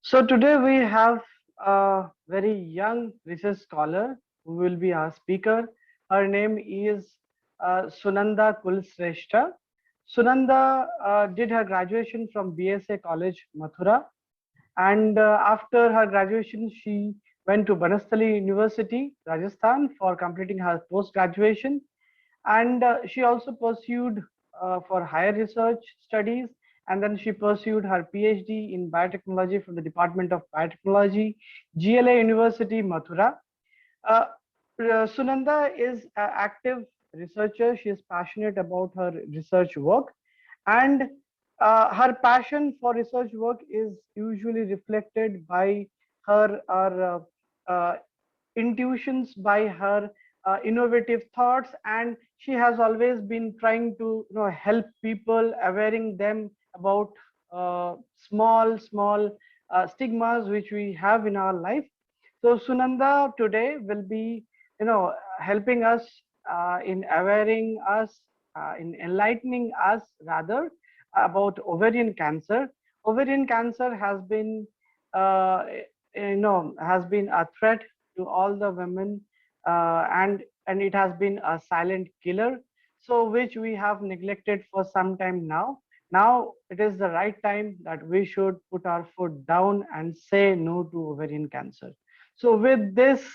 So today we have a very young research scholar who will be our speaker. Her name is Sunanda Kulsreshta. Sunanda did her graduation from BSA College, Mathura, and after her graduation, she went to Banastali University, Rajasthan, for completing her post graduation. And she also pursued for higher research studies, and then she pursued her PhD in biotechnology from the Department of Biotechnology, GLA University, Mathura. uh, Sunanda is an active researcher. She is passionate about her research work, and her passion for research work is usually reflected by her intuitions, by her innovative thoughts, and she has always been trying to help people, awareing them about small stigmas which we have in our life. So Sunanda today will be, helping us in awareing us, in enlightening us rather about ovarian cancer. Ovarian cancer uh, has been a threat to all the women, and it has been a silent killer. So which we have neglected for some time now. Now it is the right time that we should put our foot down and say no to ovarian cancer. So with this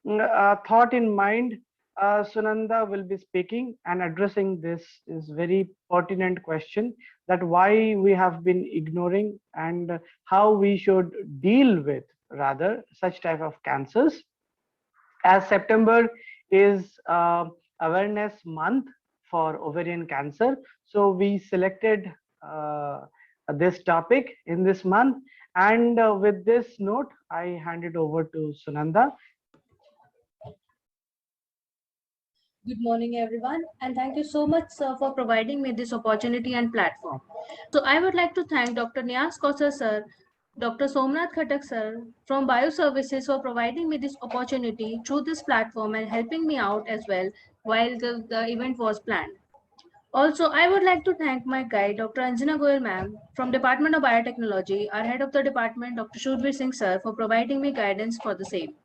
thought in mind, Sunanda will be speaking and addressing this is very pertinent question, that why we have been ignoring and how we should deal with rather such type of cancers. As September is awareness month for ovarian cancer, so we selected this topic in this month. And with this note, I hand it over to Sunanda. Good morning, everyone, and thank you so much, sir, for providing me this opportunity and platform. So, I would like to thank Dr. Niyaz Kausar, sir, Dr. Somnath Khatak, sir, from Bioservices for providing me this opportunity through this platform and helping me out as well while the event was planned. Also, I would like to thank my guide, Dr. Anjana Goyal ma'am, from Department of Biotechnology, our head of the department, Dr. Shudbir Singh sir, for providing me guidance for the same.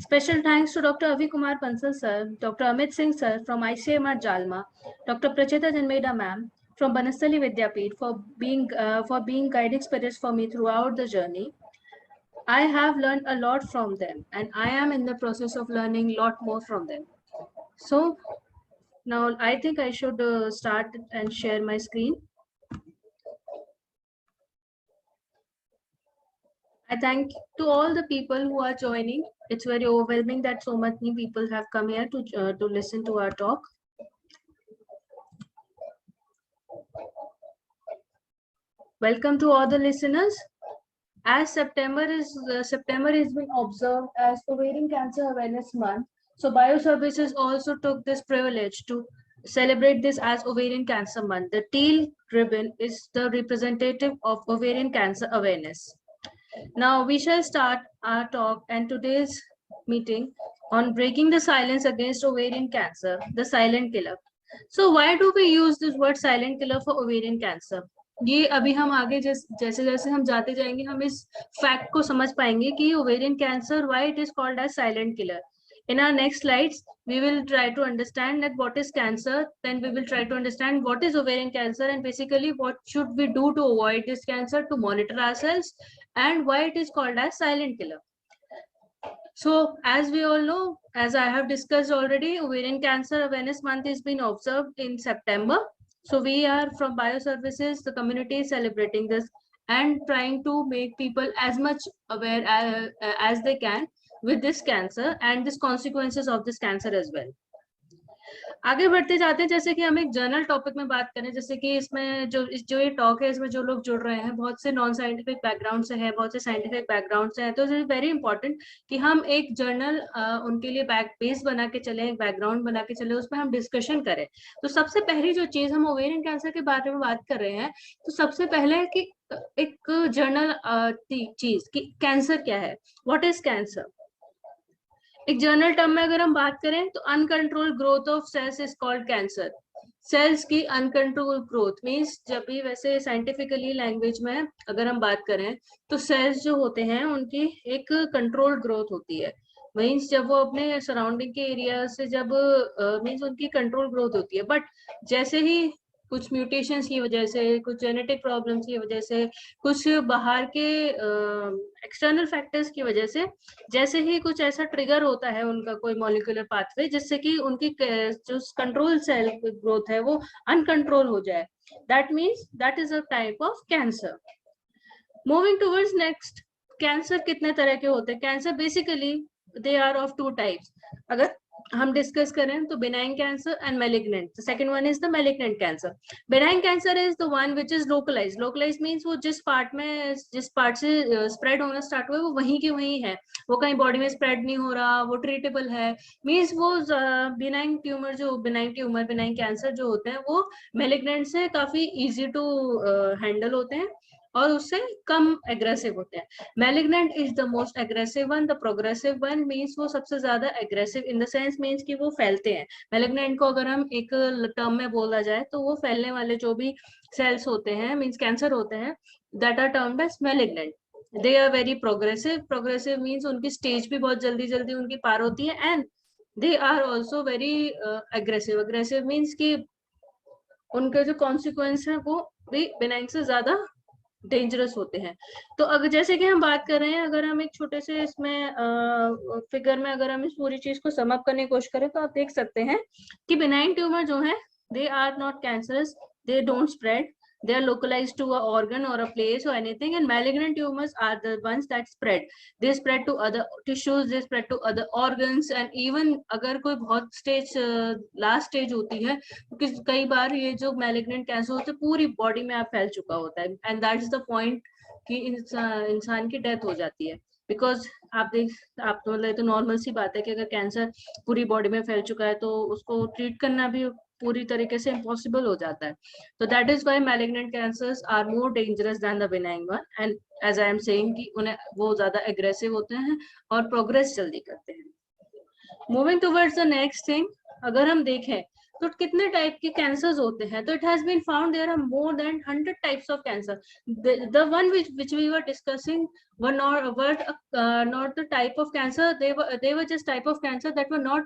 Special thanks to Dr. Avi Kumar Pansal sir, Dr. Amit Singh sir from ICMR Jalma, Dr. Pracheta Janmeda ma'am from Banastali Vidyapeeth for being guiding spirits for me throughout the journey. I have learned a lot from them, and I am in the process of learning a lot more from them. So now I think I should start and share my screen. I thank to all the people who are joining. It's very overwhelming that so many people have come here to listen to our talk. Welcome to all the listeners. As September has been observed as Ovarian Cancer Awareness Month, so Bioservices also took this privilege to celebrate this as Ovarian Cancer Month. The teal ribbon is the representative of ovarian cancer awareness. Now we shall start our talk and today's meeting on breaking the silence against ovarian cancer, the silent killer. So why do we use this word silent killer for ovarian cancer? ये अभी हम आगे जैसे जैसे हम जाते जाएंगे हम इस फैक्ट को समझ पाएंगे कि ovarian cancer why it is called as silent killer. In our next slides, we will try to understand that what is cancer, then we will try to understand what is ovarian cancer and basically what should we do to avoid this cancer, to monitor ourselves, and why it is called as silent killer. So as we all know, as I have discussed already, ovarian cancer awareness month is being observed in September. So we are from Bioservices, the community is celebrating this and trying to make people as much aware as they can with this cancer and the consequences of this cancer as well. आगे बढ़ते जाते हैं, जैसे कि हम एक journal topic में बात करें, जैसे कि इसमें जो ये टॉक है, इसमें जो लोग जुड़ रहे हैं बहुत से नॉन साइंटिफिक बैकग्राउंड से है, बहुत से साइंटिफिक बैकग्राउंड से है, तो इट वेरी इंपॉर्टेंट कि हम एक जर्नल उनके लिए बेस बना के चले, एक बैकग्राउंड बना के चले, उसमें हम डिस्कशन करें. तो सबसे पहली जो चीज हम ओवेरियन कैंसर के बारे में बात कर रहे हैं, तो सबसे पहले कि एक जर्नल चीज कि कैंसर क्या है, व्हाट इज कैंसर. एक जनरल टर्म में अगर हम बात करें तो uncontrolled growth of cells is called cancer. Cells की अनकंट्रोल ग्रोथ मीन्स, जब भी वैसे साइंटिफिकली लैंग्वेज में अगर हम बात करें तो सेल्स जो होते हैं उनकी एक कंट्रोल ग्रोथ होती है। मीन्स जब वो अपने सराउंडिंग के एरिया से जब मीन्स उनकी कंट्रोल ग्रोथ होती है, बट जैसे ही कुछ म्यूटेशंस की वजह से, कुछ जेनेटिक प्रॉब्लम्स की वजह से, कुछ बाहर के एक्सटर्नल फैक्टर्स की वजह से, जैसे ही कुछ ऐसा ट्रिगर होता है उनका कोई मॉलिक्यूलर पाथवे जिससे कि उनकी जो कंट्रोल सेल ग्रोथ है वो अनकंट्रोल हो जाए, that means that is a type of cancer. Moving towards next, cancer कितने तरह के होते हैं? Cancer basically they are of two types. अगर हम डिस्कस करें तो benign cancer and malignant. The second one is the malignant cancer. Benign cancer is the one which is localized. Localized means वो जिस पार्ट से स्प्रेड होना start हुआ है वो वहीं की वहीं है, वो कहीं बॉडी में स्प्रेड नहीं हो रहा, वो ट्रीटेबल है। मीन्स वो benign ट्यूमर जो benign कैंसर जो होते हैं वो malignant से काफी easy to handle होते हैं और उससे कम एग्रेसिव होते हैं। Malignant is the most aggressive one. The progressive one means वो सबसे ज्यादा aggressive in the sense means कि वो फैलते हैं। मैलिग्नेंट को अगर हम एक टर्म में बोला जाए तो वो फैलने वाले जो भी सेल्स होते हैं मीन्स कैंसर होते हैं, that are termed as malignant. They are very progressive. Progressive means उनकी स्टेज भी बहुत जल्दी जल्दी उनकी पार होती है, and they are also very aggressive. Aggressive means कि उनके जो कॉन्सिक्वेंस है वो भी बिनाइन से ज्यादा डेंजरस होते हैं। तो अगर जैसे कि हम बात कर रहे हैं, अगर हम एक छोटे से इसमें फिगर में अगर हम इस पूरी चीज को सम अप करने की कोशिश करें तो आप देख सकते हैं कि बिनाइन ट्यूमर जो है they are not cancerous, they don't spread, they are localized to a organ or a place or anything, and malignant tumors are the ones that spread. They spread to other tissues, they spread to other organs, and even अगर कोई बहुत stage last stage होती है क्योंकि कई बार ये जो malignant cancer होता है पूरी बॉडी में आप फैल चुका होता है, and that is the point कि इंसान की डेथ हो जाती है। बिकॉज आप तो मतलब तो नॉर्मल सी बात है कि अगर कैंसर पूरी बॉडी में फैल चुका है तो उसको ट्रीट करना भी पूरी तरीके से इम्पॉसिबल हो जाता है। तो that is why malignant cancers are more dangerous than the benign one, and as I am saying कि उन्हें वो ज्यादा एग्रेसिव होते हैं और प्रोग्रेस जल्दी करते हैं। Moving towards the next thing, अगर हम देखें तो कितने टाइप के कैंसर्स होते हैं, तो it has been found there are more than 100 types of cancer. The one which we were discussing were not the type of cancer, they were just type of cancer that were not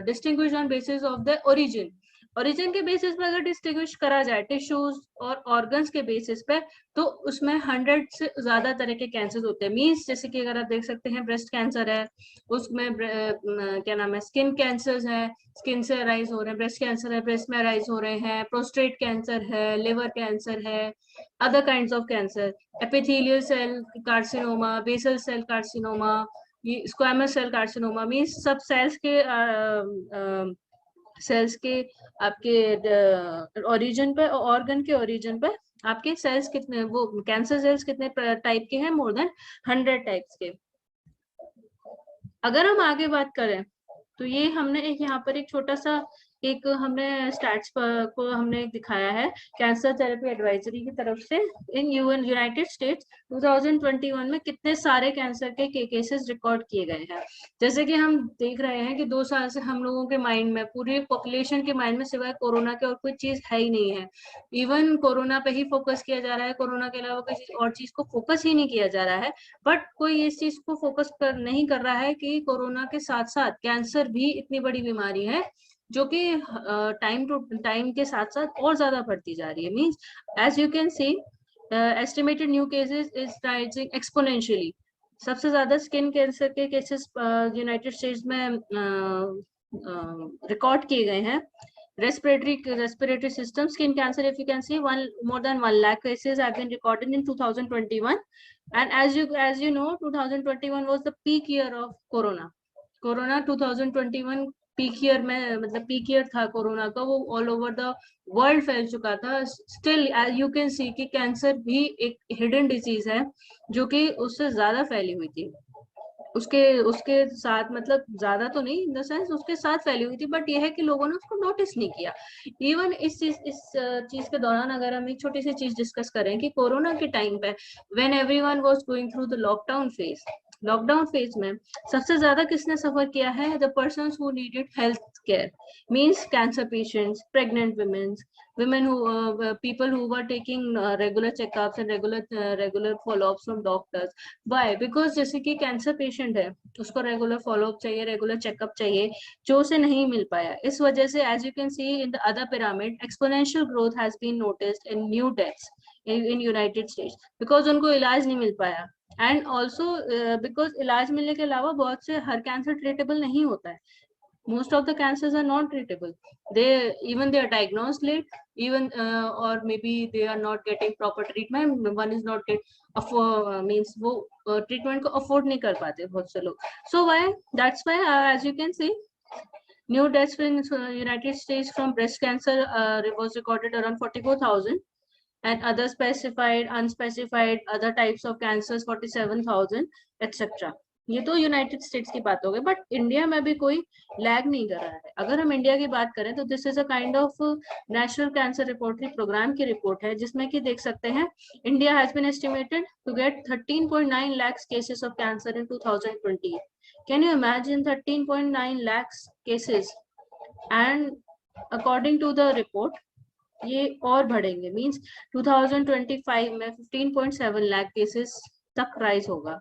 distinguished on basis of the origin के basis पे अगर distinguish करा जाए tissues और organs के basis पे तो उसमें 100 से ज्यादा तरह के कैंसर होते हैं। मीन्स जैसे कि अगर आप देख सकते हैं ब्रेस्ट कैंसर है, उसमें क्या नाम है स्किन कैंसर है, स्किन से अराइज हो रहे हैं, ब्रेस्ट कैंसर है ब्रेस्ट में अराइज हो रहे हैं, प्रोस्टेट कैंसर है, लिवर कैंसर है, other kinds of cancer, epithelial cell carcinoma, basal cell carcinoma, ये स्क्वामस सेल कार्सिनोमा। मीन्स सब सेल्स के आपके ओरिजिन पे, ऑर्गन के ओरिजिन पे आपके सेल्स कितने, वो कैंसर सेल्स कितने टाइप के हैं, मोर देन 100 टाइप्स के। अगर हम आगे बात करें तो ये हमने एक यहाँ पर एक छोटा सा एक हमने स्टैट्स को हमने दिखाया है कैंसर थेरेपी एडवाइजरी की तरफ से। इन यूनाइटेड स्टेट्स 2021 में कितने सारे कैंसर के केसेस रिकॉर्ड किए गए हैं। जैसे कि हम देख रहे हैं कि 2 साल से हम लोगों के माइंड में, पूरी पॉपुलेशन के माइंड में सिवाय कोरोना के और कोई चीज है ही नहीं है। इवन कोरोना पे ही फोकस किया जा रहा है, कोरोना के अलावा किसी और चीज को फोकस ही नहीं किया जा रहा है। बट कोई इस चीज को फोकस नहीं कर रहा है कि कोरोना के साथ साथ कैंसर भी इतनी बड़ी बीमारी है जो कि टाइम टू टाइम के साथ साथ और ज्यादा बढ़ती जा रही है। Means as you can see estimated new cases is rising exponentially. सबसे ज्यादा स्किन कैंसर के केसेस यूनाइटेड स्टेट्स में रिकॉर्ड किए गए हैं। respiratory system skin cancer, if you can see, more than 1 lakh cases have been recorded in 2021, and as you know 2021 was the peak year of corona 2021 peak year में, मतलब peak year था corona का, वो all over the world फैल चुका था। Still as you can see कि cancer भी एक हिडन डिजीज है जो कि उससे ज्यादा फैली हुई थी, उसके साथ, मतलब ज्यादा तो नहीं इन द सेंस उसके साथ फैली हुई थी, बट ये है कि लोगों ने उसको नोटिस नहीं किया। इवन इस चीज के दौरान अगर हम एक छोटी सी चीज डिस्कस करें कि कोरोना के टाइम पे when everyone was going through the lockdown phase, lockdown phase में सबसे ज्यादा किसने सफर किया है? The persons who needed health care, means cancer patients, pregnant women's, women who people who were taking regular checkups and regular follow-ups from doctors. Why? Because जैसे कि cancer patient है, उसको रेगुलर फॉलोअप चाहिए, रेगुलर चेकअप चाहिए, जो उसे नहीं मिल पाया. इस वजह से as you can see in the other pyramid, exponential growth has been noticed in new deaths in United States, because उनको इलाज नहीं मिल पाया. एंड ऑल्सो बिकॉज इलाज मिलने के अलावा बहुत से हर कैंसर ट्रीटेबल नहीं होता है. Most of the cancers are not treatable. They are diagnosed late, even or maybe they are not getting proper treatment. One is not get means वो treatment को afford नहीं कर पाते बहुत से लोग. So why? That's why as you can see, new deaths in United States from breast cancer was recorded around 44,000, and other specified, unspecified, other types of cancers 47,000, etc. ये तो यूनाइटेड स्टेट्स की बात हो गई, बट इंडिया में भी कोई lag नहीं कर रहा है. अगर हम इंडिया की बात करें तो this is a kind of national cancer registry programme की रिपोर्ट है, जिसमें कि देख सकते हैं India has been estimated to get 13.9 lakhs cases of cancer in 2020. Can you imagine 13.9 lakhs cases? And according to the report, ये और बढ़ेंगे, मींस 2025 में 15.7 लाख केसेस तक राइज होगा.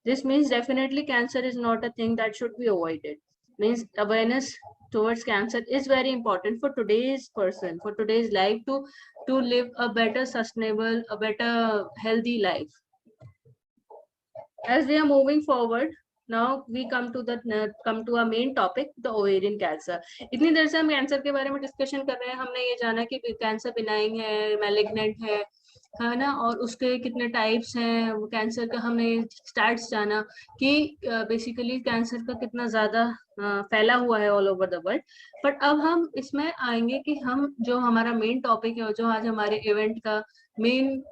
This means definitely cancer is not a thing that should be avoided. Means awareness towards cancer is very important for today's person, for today's life, to live a better sustainable, a better healthy life. As we are moving forward, now we come to our main topic, the ovarian cancer. इतनी देर से हम cancer के बारे में discussion कर रहे हैं. हमने ये जाना कि कैंसर बिनाइन है, मैलिग्नेंट है ना, और उसके कितने टाइप्स हैं. कैंसर का हमने स्टार्ट्स जाना कि बेसिकली कैंसर का कितना ज्यादा फैला हुआ है all over the world. But अब हम इसमें आएंगे कि हम जो हमारा मेन टॉपिक है, जो आज हमारे इवेंट का मेन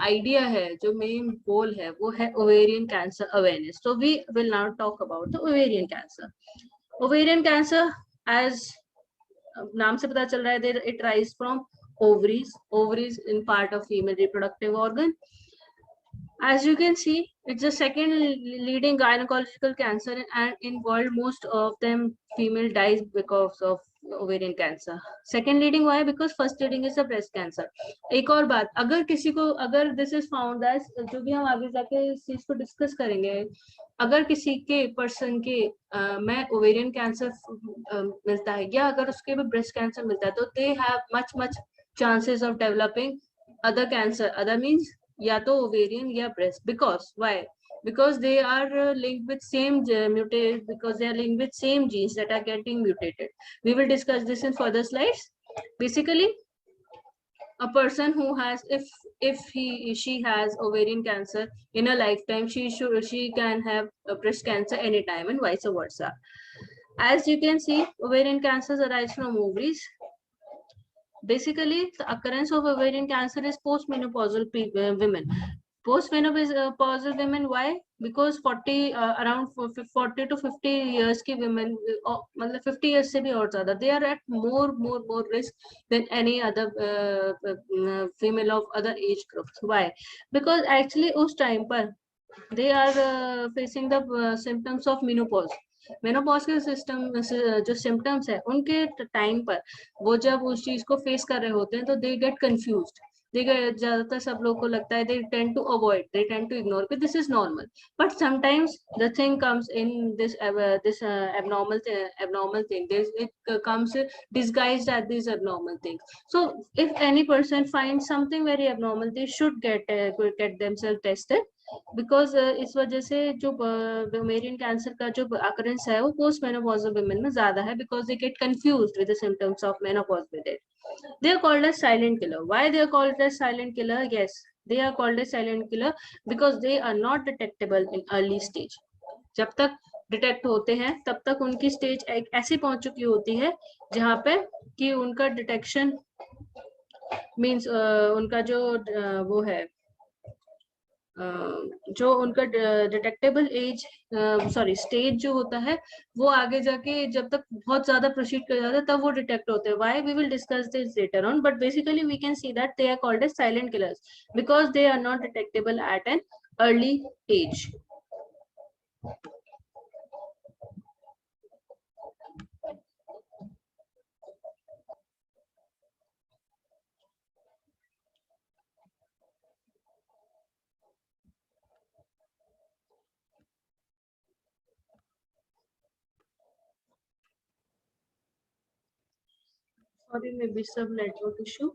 आइडिया है, जो मेन गोल है, वो है ovarian cancer awareness. So we will now talk about the ovarian cancer. Ovarian cancer, as नाम से पता चल रहा है, it rise from ovaries in part of female reproductive organ. As you can see, it's the second leading gynecological cancer, and in world most of them female dies because of ovarian cancer. Second leading why? Because first leading is the breast cancer. एक और बात, अगर किसी को, अगर this is found as, जो भी हम आगे जाके इस चीज को डिस्कस करेंगे, अगर किसी के पर्सन के में ओवेरियन कैंसर मिलता है या अगर उसके भी ब्रेस्ट कैंसर मिलता है, तो they have much chances of developing other cancer. Other means या तो ovarian या breast. Because why? Because they are linked with same mutate, because they are linked with same genes that are getting mutated. We will discuss this in further slides. Basically, a person who has, if she has ovarian cancer in a lifetime, she can have a breast cancer anytime, and vice versa. As you can see, ovarian cancers arise from ovaries. Basically, the occurrence of ovarian cancer is postmenopausal women. Postmenopausal women, why? Because 40 around 40 to 50 years की women, मतलब 50 years से भी और ज़्यादा, they are at more risk than any other female of other age groups. Why? Because actually उस time पर they are facing the symptoms of menopause. Menopause के system जो सिम्टम्स है, उनके टाइम पर वो जब उस चीज को फेस कर रहे होते हैं, तो दे गेट कंफ्यूज्ड. ज्यादातर सब लोग को लगता है, they tend to avoid, they tend to ignore, but this is normal. But sometimes the thing comes in this abnormal thing. It comes disguised as these abnormal things. So if any person finds something very abnormal, they should get themselves tested. Because इस वजह से जो ovarian cancer का जो occurrence है, वो post menopausal women में ज्यादा है, because they get confused with the symptoms of menopause with it. They are called as silent killer. Why they are called as silent killer? Yes, they are called as silent killer because they are not detectable in early stage. जब तक detect होते हैं, तब तक उनकी stage एक ऐसी पहुंच चुकी होती है जहां पे कि उनका डिटेक्शन मींस उनका जो वो है, जो उनका डिटेक्टेबल एज स्टेज जो होता है, वो आगे जाके जब तक बहुत ज्यादा प्रोसीड कर जाता है, तब वो डिटेक्ट होते हैं. Why? We will discuss this later on. But basically we can see that they are called as silent killers because they are not detectable at an early age. Sorry, maybe some network issue.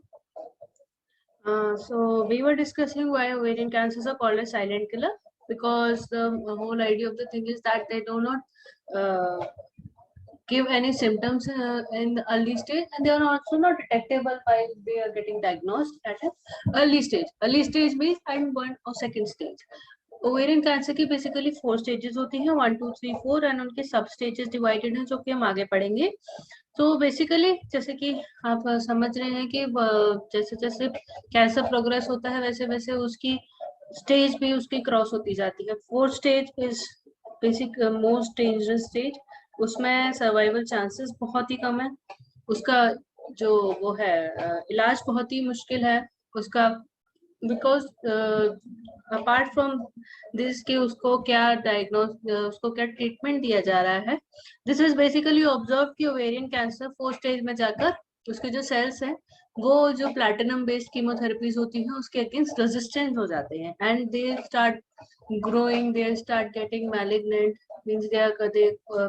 So we were discussing why ovarian cancers are called a silent killer, because the whole idea of the thing is that they do not give any symptoms in the early stage, and they are also not detectable while they are getting diagnosed at an early stage. Early stage means and 1 or 2nd stage. Ovarian cancer की basically 4 stages होती हैं, 1 2 3 4, and उनके सब stages divided हैं जो कि हम आगे पढ़ेंगे. तो बेसिकली जैसे कि आप समझ रहे हैं कि जैसे जैसे कैंसर प्रोग्रेस होता है वैसे वैसे उसकी स्टेज भी उसकी क्रॉस होती जाती है. 4th stage is basic most dangerous stage. उसमें सर्वाइवल चांसेस बहुत ही कम है. उसका जो वो है इलाज बहुत ही मुश्किल है उसका, बिकॉज अपार्ट फ्रॉम दिस कि उसको क्या डायग्नोस उसको क्या ट्रीटमेंट दिया जा रहा है. दिस इज बेसिकली ऑब्जर्व कि ओवेरियन कैंसर 4th स्टेज में जाकर उसके जो सेल्स हैं वो जो प्लैटिनम बेस्ड कीमोथेरेपीज होती हैं उसके अगेंस्ट रेजिस्टेंट हो जाते हैं, and they start growing, they start getting malignant, means they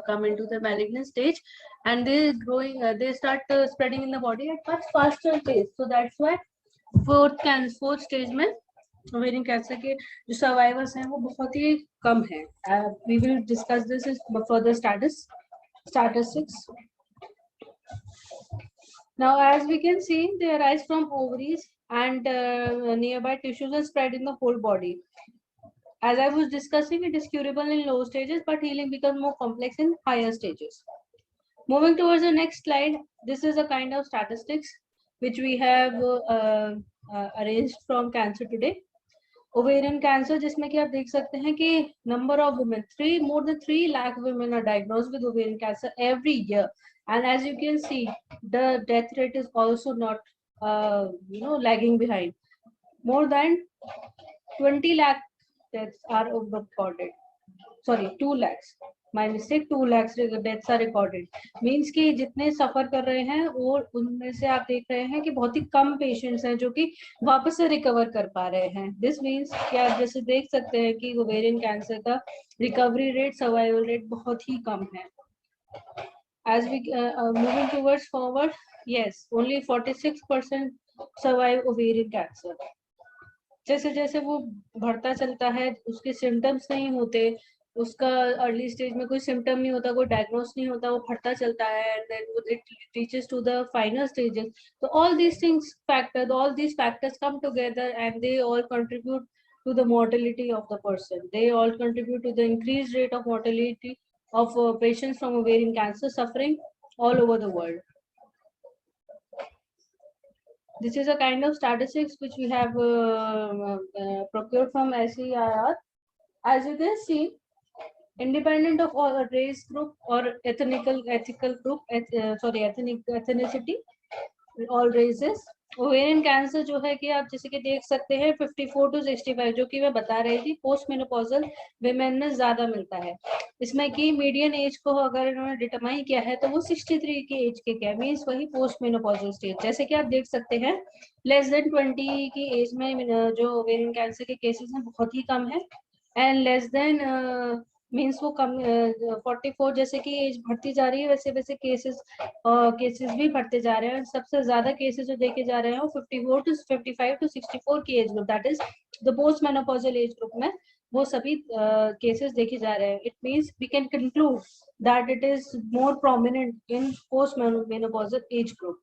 come into the malignant stage, and they growing they start spreading in the body at much faster pace. So that's why 4th stage में ovarian cancer के जो survivors हैं वो बहुत ही कम है. We will discuss this is further statistics. Now, as we can see, they arise from ovaries and nearby tissues are spread in the whole body. As I was discussing, it is curable in low stages, but healing becomes more complex in higher stages. Moving towards the next slide, this is a kind of statistics which we have arranged from Cancer Today. Ovarian cancer, जिसमें कि आप देख सकते हैं कि number of women, more than 3 lakh women are diagnosed with ovarian cancer every year, and as you can see, the death rate is also not lagging behind. More than 20 lakh deaths are recorded. Sorry, 2 lakhs. My mistake, 2 lakhs deaths are recorded. Means कि जितने सफर कर रहे हैं और उनमें से आप देख रहे हैं कि बहुत ही कम पेशेंट्स हैं जो कि वापस से रिकवर कर पा रहे हैं. दिस मीन्स कि आप जैसे देख सकते हैं कि ओवेरियन कैंसर का रिकवरी रेट, सर्वाइवल रेट बहुत ही कम है. As we moving towards forward, yes, only 46% survive ovarian cancer. जैसे जैसे वो बढ़ता चलता है उसके सिम्टम्स नहीं होते, उसका अर्ली स्टेज में कोई सिम्टम नहीं होता, कोई डायग्नोस नहीं होता, वो बढ़ता चलता है and then it reaches to the final stages. तो all these factors come together and they all contribute to the mortality of the person. They all contribute to the increased rate of mortality of patients from ovarian cancer suffering all over the world. This is a kind of statistics which we have procured from SEIR. As you can see, independent of all race group or ethnicity, all races, ovarian cancer जो है कि आप जैसे कि देख सकते हैं 54 to 65 जो कि मैं बता रही थी पोस्ट मेनोपॉजल विमेन में ज्यादा मिलता है. इसमें कि मीडियन एज को अगर इन्होंने डिटरमाइन किया है तो वो 63 की एज के क्या मीन्स वही पोस्ट मेनोपॉजल स्टेज. जैसे कि आप देख सकते हैं लेस देन 20 की एज में जो ओवेरियन कैंसर के केसेस हैं बहुत ही कम है, एंड लेस देन मीन्स वो कम 44 जैसे कि एज बढ़ती जा रही है वैसे वैसे केसेस भी बढ़ते जा रहे हैं. सबसे ज्यादा केसेस जो देखे जा रहे हैं वो 54 to 55 to 64 की age group, that is the post menopausal age group में वो सभी केसेस देखे जा रहे हैं. It means we can conclude that it is more prominent in post menopausal age group.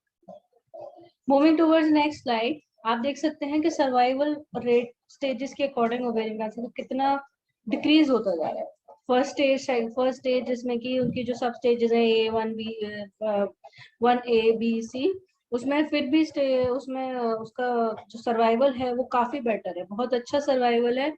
Moving towards next slide, आप देख सकते हैं कि सर्वाइवल रेट स्टेजेस के अकॉर्डिंग ओवेरियन कैंसर कितना डिक्रीज होता जा रहा है. फर्स्ट स्टेज जिसमें कि उनकी जो सब स्टेजेस है A1B1A B C, उसमें फिर भी उसमें उसका जो सर्वाइवल है वो काफी बेटर है, बहुत अच्छा सर्वाइवल है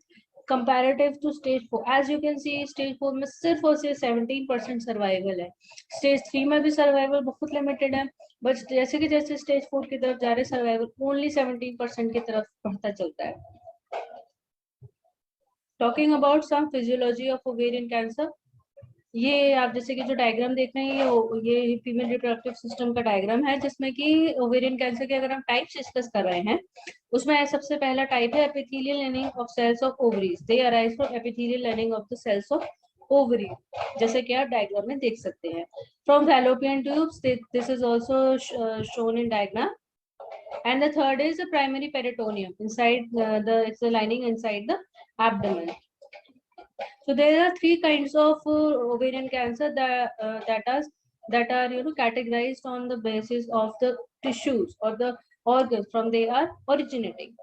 comparative to stage 4. As you can see stage 4 में सिर्फ और सिर्फ 17% सर्वाइवल है. स्टेज 3 में भी सर्वाइवल बहुत लिमिटेड है, बट जैसे कि जैसे स्टेज 4 की तरफ जा रहे सर्वाइवल ओनली 17% की तरफ बढ़ता चलता है. Talking about some physiology of ovarian cancer, ये आप जैसे कि जो डायग्राम देख रहे हैं ये फीमेल रिप्रोडक्टिव सिस्टम का डायग्राम है, जिसमें कि ओवेरियन कैंसर के अगर हम टाइप्स डिस्कस कर रहे हैं, उसमें सबसे पहला टाइप है epithelial lining of cells of ovaries, they arise from epithelial lining of the cells of ovary, जैसे कि आप डायग्राम में देख सकते हैं। From fallopian tubes, this is also shown in diagram. And the third is the primary peritoneum, inside it's the lining inside the abdomen. So there are three kinds of ovarian cancer that are categorized on the basis of the tissues or the organs from they are originating.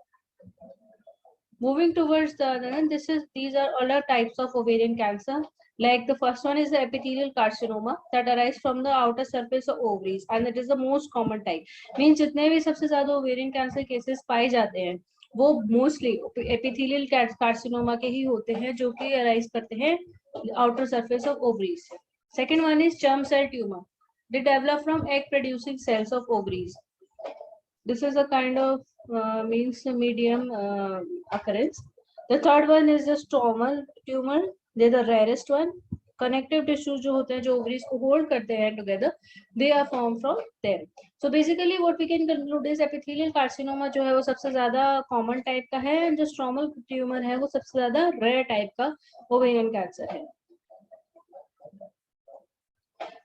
Moving towards the other, these are other types of ovarian cancer. Like the first one is the epithelial carcinoma that arises from the outer surface of ovaries, and it is the most common type. Means जितने भी सबसे ज्यादा ovarian cancer cases पाए जाते हैं वो mostly epithelial carcinoma के ही होते हैं, जो कि अराइज करते हैं आउटर सरफेस ऑफ ओवरीज से। Second one is germ cell tumour, they develop from egg producing cells of ovaries. This is a kind of means medium occurrence. The third one is the stromal tumor. They are the rarest one. Connective tissues जो होते हैं, जो ovaries को hold करते हैं together, they are formed from there. So basically what we can conclude is epithelial carcinoma जो है वो सबसे ज्यादा common type का है, जो stromal tumor है वो सबसे ज्यादा rare type का ovarian cancer है.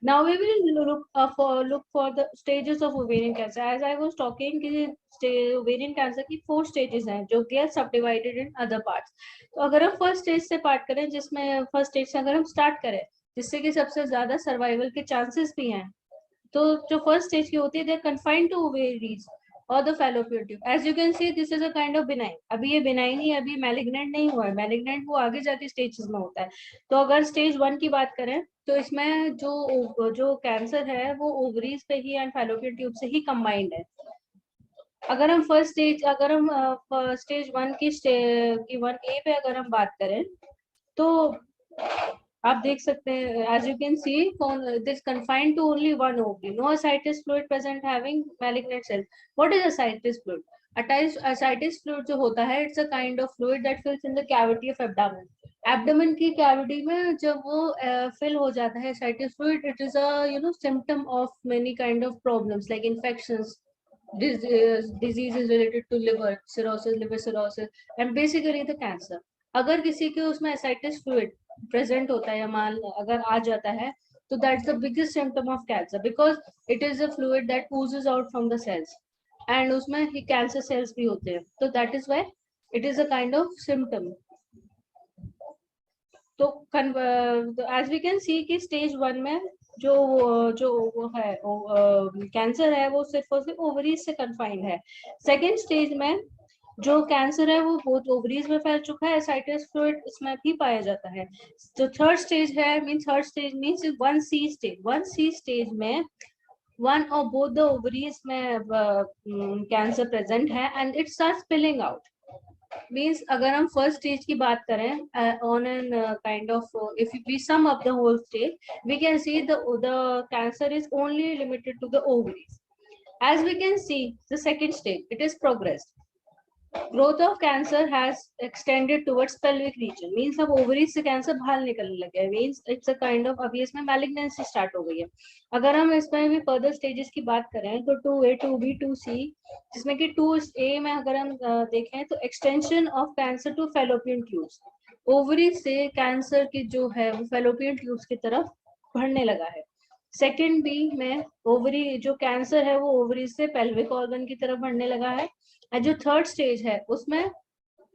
Now we will look for the stages of ovarian cancer. As I was talking कि ovarian cancer की 4 stages हैं, जो कि are subdivided in other parts. तो अगर हम first stage से part करें, जिसमें first stage से अगर हम start करें, जिससे कि सबसे ज्यादा survival के chances भी हैं, तो जो first stage की होती है, they are confined to ovaries or the fallopian tube. As you can see, this is a kind of benign. अभी ये benign ही, अभी malignant नहीं हुआ है. Malignant वो आगे जाके stages में होता है. तो अगर stage 1 की बात करें, तो इसमें जो कैंसर है वो ओवरीज पे ही एंड फैलोपियन ट्यूब से ही कंबाइंड है। अगर हम स्टेज 1 की 1A पे अगर हम बात करें, तो आप देख सकते हैं, as you can see, this confined to only one ovary, no ascites fluid present having malignant cells. What is ascites fluid? Ascites fluid जो होता है, it's a kind of fluid that fills in the cavity of abdomen. Abdomen की cavity में जब वो fill हो जाता है ascites fluid, it is a symptom of many kind of problems like infections, diseases related to liver cirrhosis, and basically the cancer. अगर किसी के उसमें ascites fluid present होता है या मान अगर आ जाता है, तो that's the biggest symptom of cancer, because it is a fluid that oozes out from the cells, and उसमें ही cancer cells भी होते हैं, तो that is why it is a kind of symptom. तो as we can see कि stage 1 में जो है कैंसर है वो सिर्फ और सिर्फ ओवरीज से कन्फाइंड है। सेकेंड स्टेज में जो कैंसर है वो बहुत ओवरीज में फैल चुका है, ascites फ्लूइड इसमें भी पाया जाता है। जो थर्ड स्टेज है, third stage means 1C stage. 1C stage में वन और बोथ द ओवरीज में कैंसर प्रेजेंट है and it starts spilling out. Means अगर हम फर्स्ट स्टेज की बात करें, on an kind of if we sum up the whole stage, we can see the cancer is only limited to the ovaries. As we can see, the second stage, it is progressed. Growth of cancer has extended towards pelvic region. Means अब ovaries से cancer बाहर निकलने लगे. Means it's a kind of अभी इसमें malignancy start हो गई है. अगर हम इसमें भी further stages की बात करें तो 2A, 2B, 2C, जिसमें कि 2A में अगर हम देखें तो extension of cancer to fallopian tubes. Ovaries से cancer की जो है वो fallopian tubes की तरफ बढ़ने लगा है. सेकेंड बी में ओवरी जो कैंसर है वो ओवरीज से पेल्विक ऑर्गन की तरफ बढ़ने लगा है. और जो थर्ड स्टेज है उसमें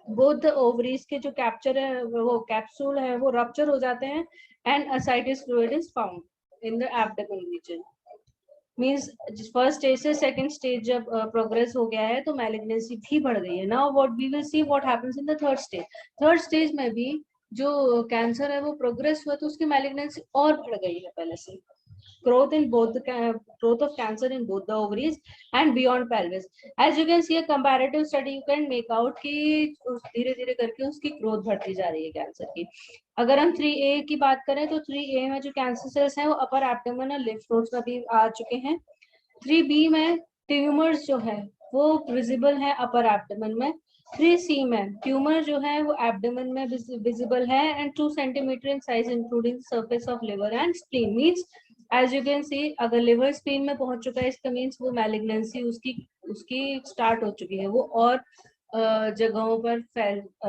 बोथ ओवरीज के जो कैप्चर है वो कैप्सूल है वो रप्चर हो जाते हैं and ascites fluid is found in the abdomen region. Means first stage से सेकेंड स्टेज जब प्रोग्रेस हो गया है तो मैलिग्नेंसी भी बढ़ गई है. Now what we will see what happens in the third stage. Third stage में भी जो कैंसर है वो प्रोग्रेस हुआ तो उसकी मैलिग्नेंसी और बढ़ गई है पहले से. Growth of cancer in both the ovaries and beyond pelvis. As you can see, a comparative study you can make out कि धीरे धीरे करके उसकी ग्रोथ बढ़ती जा रही है कैंसर की. अगर हम 3A की बात करें तो 3A में जो कैंसर सेल्स हैं वो अपर एब्डोमेन और लिम्फ नोड्स में भी आ चुके हैं. 3B में ट्यूमर्स जो है वो विजिबल है अपर एब्डोमेन में 3C में ट्यूमर जो है वो एब्डोमेन में विजिबल है and 2 centimetre in size including surface of liver and spleen means as you can see अगर लिवर स्प्लीन में पहुंच चुका है इसका मींस वो मैलिग्नेंसी उसकी उसकी स्टार्ट हो चुकी है, वो और जगहों पर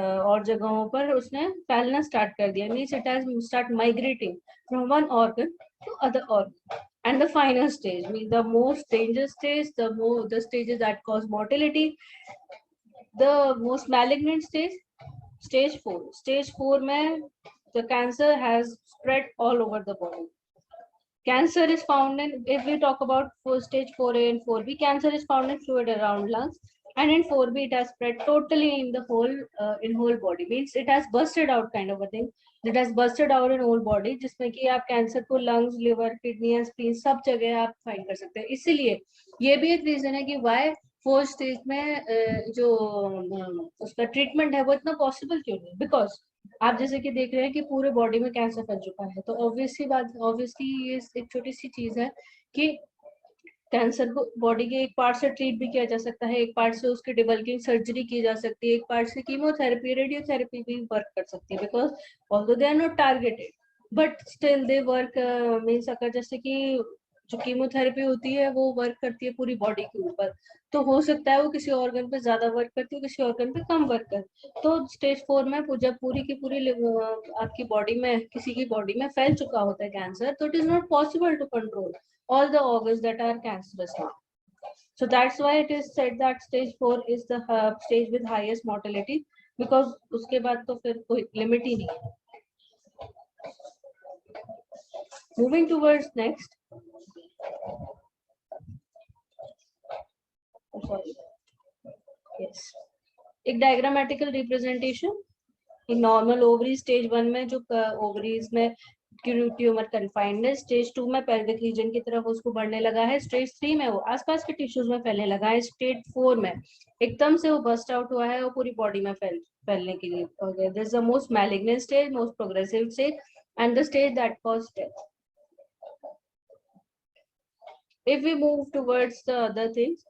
और जगहों पर उसने फैलना स्टार्ट कर दिया, means it has start migrating from one organ to other organ. And the final stage, means the most dangerous stage, the stages that cause mortality, the most malignant stage, stage 4. Stage 4 में the cancer has spread all over the body. Cancer is found in, if we talk about stage 4A and 4B, cancer is found in fluid around lungs, and in 4B it has spread totally in the whole body, means it has busted out kind of a thing. It has busted out in whole body, जिसमें कि आप cancer को lungs, liver, kidney and spleen सब जगह आप find कर सकते हैं. इसीलिए ये भी एक रीजन है कि वाई फोर्थ स्टेज में जो उसका ट्रीटमेंट है वो इतना पॉसिबल क्यों नहीं, बिकॉज आप जैसे कि देख रहे हैं कि पूरे बॉडी में कैंसर फैल चुका है, तो ऑब्वियसली ये एक छोटी सी चीज है कि कैंसर को बॉडी के एक पार्ट से ट्रीट भी किया जा सकता है, एक पार्ट से उसकी डिबल्किंग सर्जरी की जा सकती है, एक पार्ट से कीमोथेरेपी, रेडियोथेरेपी भी वर्क कर सकती है, because although they are not targeted but still they work. Means अगर जैसे कि जो कीमोथेरेपी होती है वो वर्क करती है पूरी बॉडी के ऊपर, तो हो सकता है वो किसी ऑर्गन पे ज्यादा वर्क करती है, किसी ऑर्गन पे कम वर्क करती है. तो स्टेज 4 में जब पूरी की पूरी आपकी बॉडी में किसी की बॉडी में फैल चुका होता है कैंसर, तो it is not possible to control all the organs that are cancerous now. So that's why it is said that stage 4 is the stage with highest mortality, because उसके बाद तो फिर कोई लिमिट ही नहीं है. Moving towards next. Oh, sorry. Yes. एक diagrammatical representation. Normal ovary stage 1 में जो ओवरीज में ट्यूमर कन्फाइंड है, स्टेज 2 में पेल्विक रीजन की तरफ उसको बढ़ने लगा है, स्टेज 3 में वो आसपास के टिश्यूज में फैलने लगा है, स्टेज 4 में एकदम से वो बस्ट आउट हुआ है और पूरी बॉडी में फैलने के लिए. This is the most malignant stage, most progressive stage and the stage that cause death. If we move towards the other things,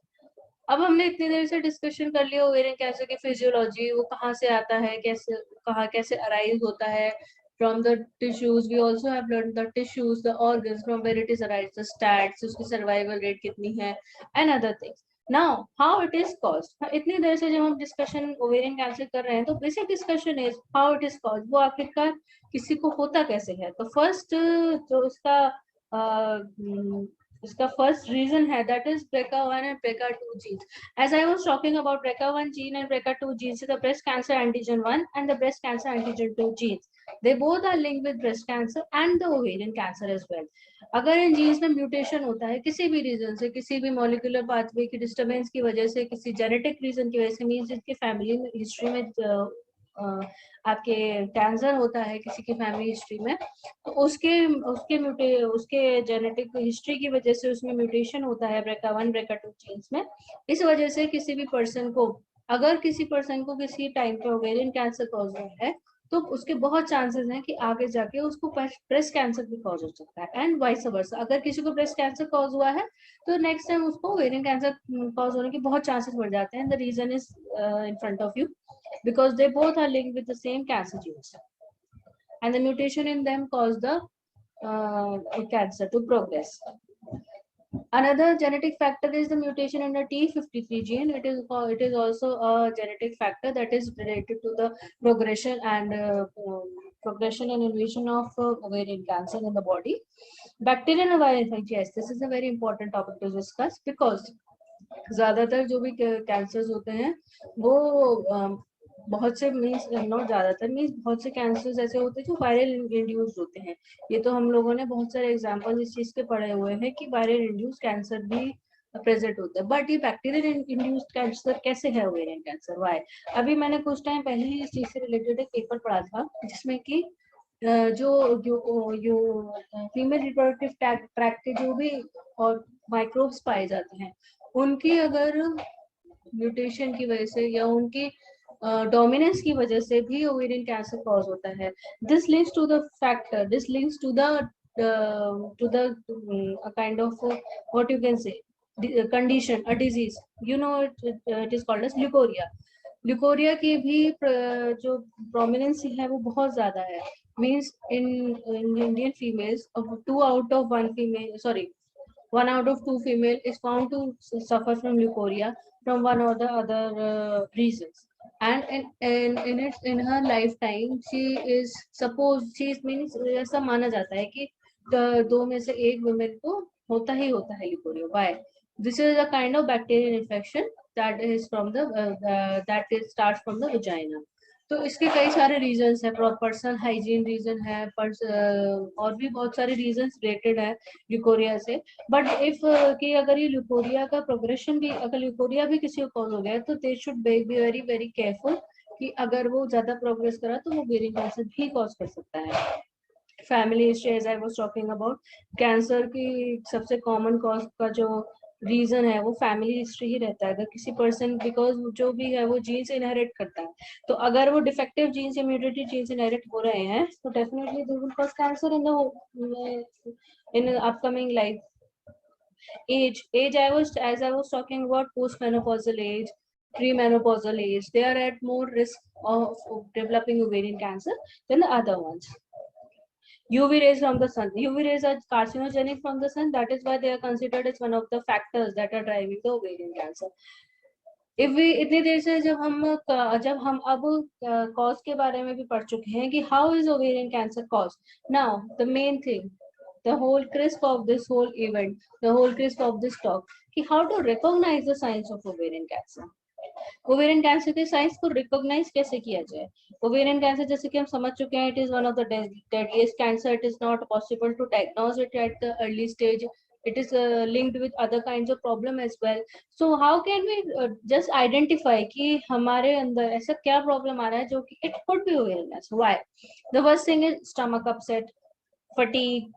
अब हमने इतनी देर से डिस्कशन कर लिया ओवेरियन कैंसर की फिजियोलॉजी, वो कहाँ से आता है, कैसे अराइज होता है from the tissues. We also have learned the tissues, the organs, from where it is arise, the stats, उसकी survival rate कितनी है and other things. Now how it is caused. इतनी देर से जब हम डिस्कशन ओवेरियन कैंसर कर रहे हैं तो basic discussion is how it is caused, वो आखिरकार किसी को होता कैसे है. तो फर्स्ट जो इसका फर्स्ट रीजन है that is BRCA1 and BRCA2 genes. As I was talking about BRCA1 gene and BRCA2 genes, the breast cancer antigen 1 and the breast cancer antigen 2 genes, they both are linked with breast cancer and the ovarian cancer as well. अगर इन jeans में mutation होता है किसी भी reason से, किसी भी molecular pathway की डिस्टर्बेंस की वजह से, किसी जेनेटिक रीजन की वजह से, मींस जिसके फैमिली में हिस्ट्री में आपके कैंसर होता है किसी की फैमिली हिस्ट्री में, तो उसके जेनेटिक हिस्ट्री की वजह से उसमें म्यूटेशन होता है BRCA1 BRCA2 जीन्स में. इस वजह से किसी भी पर्सन को, अगर किसी पर्सन को किसी टाइम पे ओवेरियन कैंसर कॉज हुआ है तो उसके बहुत चांसेस हैं कि आगे जाके उसको ब्रेस्ट कैंसर भी कॉज हो सकता है एंड वाइस वर्सा. अगर किसी को ब्रेस्ट कैंसर कॉज हुआ है तो नेक्स्ट टाइम उसको ओवेरियन कैंसर कॉज होने के बहुत चांसेस बढ़ जाते हैं. The reason is in front of you because they both are linked with the same cancer genes and the mutation in them cause the cancer to progress. Another genetic factor is the mutation in the T53 gene. It is also a genetic factor that is related to the progression and invasion of ovarian cancer in the body. Bacterial and viral infection, yes, this is a very important topic to discuss because ज्यादातर जो भी cancers होते हैं वो बहुत से means not ज्यादातर means बहुत से कैंसर्स ऐसे होते हैं जो वायरल इंड्यूस्ड होते हैं. ये तो हम लोगों ने बहुत सारे एग्जांपल इस चीज के पढ़े हुए हैं कि वायरल इंड्यूस्ड कैंसर भी प्रेजेंट होता है. बट ये बैक्टीरियल इंड्यूस्ड कैंसर कैसे है ओवेरियन कैंसर, वाई? अभी मैंने कुछ टाइम पहले ही इस चीज से रिलेटेड एक पेपर पढ़ा था जिसमें कि जो फीमेल रिप्रोडक्टिव ट्रैक्ट के जो भी और माइक्रोब्स पाए जाते हैं उनकी अगर म्यूटेशन की वजह से या उनकी डोमिनेंस की वजह से भी ओवेरियन कैंसर कॉज होता है. This links to the factor, this links to the kind of what you can say condition, a disease, you know, it is called as leukorrhea. Leucorrhoea की भी जो प्रोमिनेंस है वो बहुत ज्यादा है. Means in Indian females, 2 out of 1 female, sorry, 1 out of 2 female is found to suffer from leukorrhea from one or the other reasons. And in her lifetime, she is supposed, she means ऐसा माना जाता है कि 2 में से 1 women को होता है leukorrhea. Why? This is a kind of bacterial infection that is from the starts from the vagina. तो इसके कई सारे रीजंस है. पर्सनल हाइजीन रीजन है, और भी बहुत सारे रीजंस रिलेटेड है ल्यूकोरिया से. बट इफ कि अगर ये ल्यूकोरिया का प्रोग्रेशन भी, अगर ल्यूकोरिया भी किसी को कॉज हो गया है, तो they should be very very careful कि अगर वो ज्यादा प्रोग्रेस करा तो वो ओवेरियन कैंसर भी कॉज कर सकता है. Family history, as I was talking about, cancer की सबसे कॉमन कॉज का जो रीजन है वो फैमिली हिस्ट्री ही रहता है. अगर किसी पर्सन, बिकॉज जो भी है वो जीन्स इनहेरिट करता है, तो अगर वो डिफेक्टिव जीन्स या म्यूटेटेड जीन्स इनहेरिट हो रहे हैं तो definitely they will cause cancer in upcoming life. age as I was talking about postmenopausal age, premenopausal age, they are at more risk of developing ovarian cancer than the other ones. UV rays from the sun. UV rays are carcinogenic from the sun. That is why they are considered as one of the factors that are driving the ovarian cancer. If we इतनी देर से जब हम अब cause के बारे में भी पढ़ चुके हैं कि how is ovarian cancer caused. Now the main thing, the whole crisp of this whole event, the whole crisp of this talk, कि how to recognize the signs of ovarian cancer. Ovarian cancer के science को recognise कैसे किया जाए. Ovarian cancer जैसे कि हम समझ चुके हैं, it is one of the deadliest cancer. It is not possible to diagnose it at the early stage. It is linked with other kinds of problem as well. So how can we just identify कि हमारे अंदर ऐसा क्या problem आ रहा है जो कि it could be ovarian cancer. Why? The first thing is stomach upset, fatigue,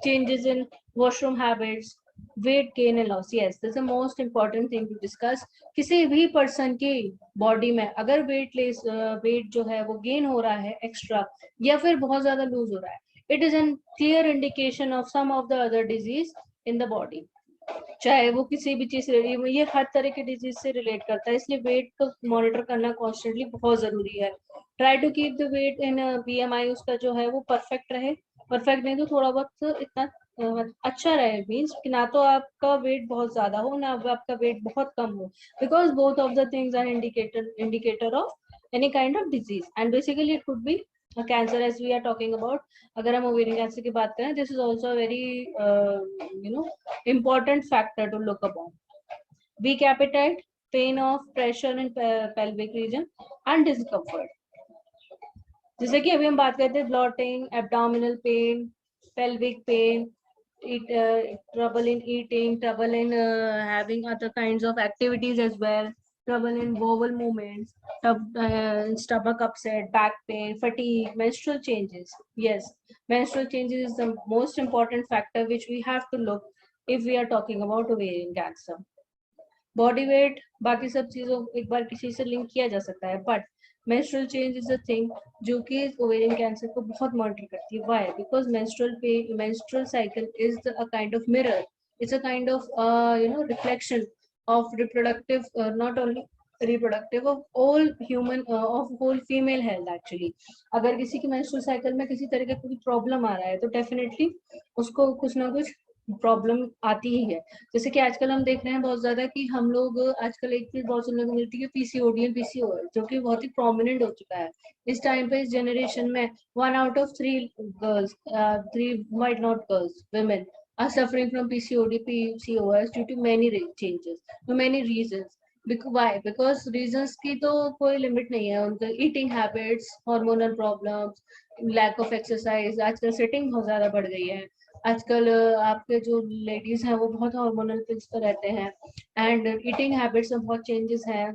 changes in washroom habits, weight gain and loss. Yes, this is the most important thing to discuss. किसी भी person की body में अगर wait जो है वो gain हो रहा है एक्स्ट्रा, या फिर बहुत ज्यादा लूज हो रहा है, it is an clear indication of some of the other disease in the body. चाहे वो किसी भी चीज, ये हर तरह के डिजीज से रिलेट करता है, इसलिए वेट को मॉनिटर करना कॉन्स्टेंटली बहुत जरूरी है. Try to keep the weight in BMI उसका जो है वो परफेक्ट रहे. परफेक्ट नहीं तो थोड़ा बहुत इतना अच्छा रहे, मीन्स कि ना तो आपका वेट बहुत ज्यादा हो ना आपका वेट बहुत कम हो, because both of the things are indicator of any kind of disease. And basically it could be cancer as we are talking about. अगर हम ओवेरियन कैंसर की बात करें, this is also very important factor to look upon. Weak appetite, pain of pressure in pelvic region and discomfort. जैसे कि अभी हम बात करते हैं blotting, abdominal pain, pelvic pain, trouble in eating, trouble in having other kinds of activities as well, trouble in bowel movements, stomach upset, back pain, fatigue, menstrual changes. Yes, menstrual changes is the most important factor which we have to look if we are talking about ovarian cancer. Body weight, बाकी सब चीजों एक बार किसी से link किया जा सकता है, but menstrual change is a thing जो कि ovarian cancer को बहुत मॉनिटर करती है. Why? Because menstrual cycle is a kind of mirror. It's a kind of reflection of reproductive, not only reproductive, of all human, of whole female health actually. अगर किसी की menstrual cycle में किसी तरह का कोई प्रॉब्लम आ रहा है तो डेफिनेटली उसको कुछ ना कुछ प्रॉब्लम आती ही है. जैसे कि आजकल हम देख रहे हैं बहुत ज्यादा कि हम लोग आजकल एक चीज बहुत सुनने को मिलती है, PCOD एंड PCOS, जो कि बहुत ही प्रोमिनेंट हो चुका है इस टाइम पे, इस जनरेशन में. 1 out of 3 girls, 3 might not girls, women are suffering from PCOD, PCOS due to many changes, to many reasons. Why? Because reasons की तो कोई लिमिट नहीं है. उनके eating habits, hormonal problems, lack of exercise, आजकल sitting बहुत ज्यादा बढ़ गई है. आजकल आपके जो लेडीज हैं वो बहुत हार्मोनल पिल्स पर रहते हैं, एंड ईटिंग हैबिट्स में बहुत चेंजेस हैं,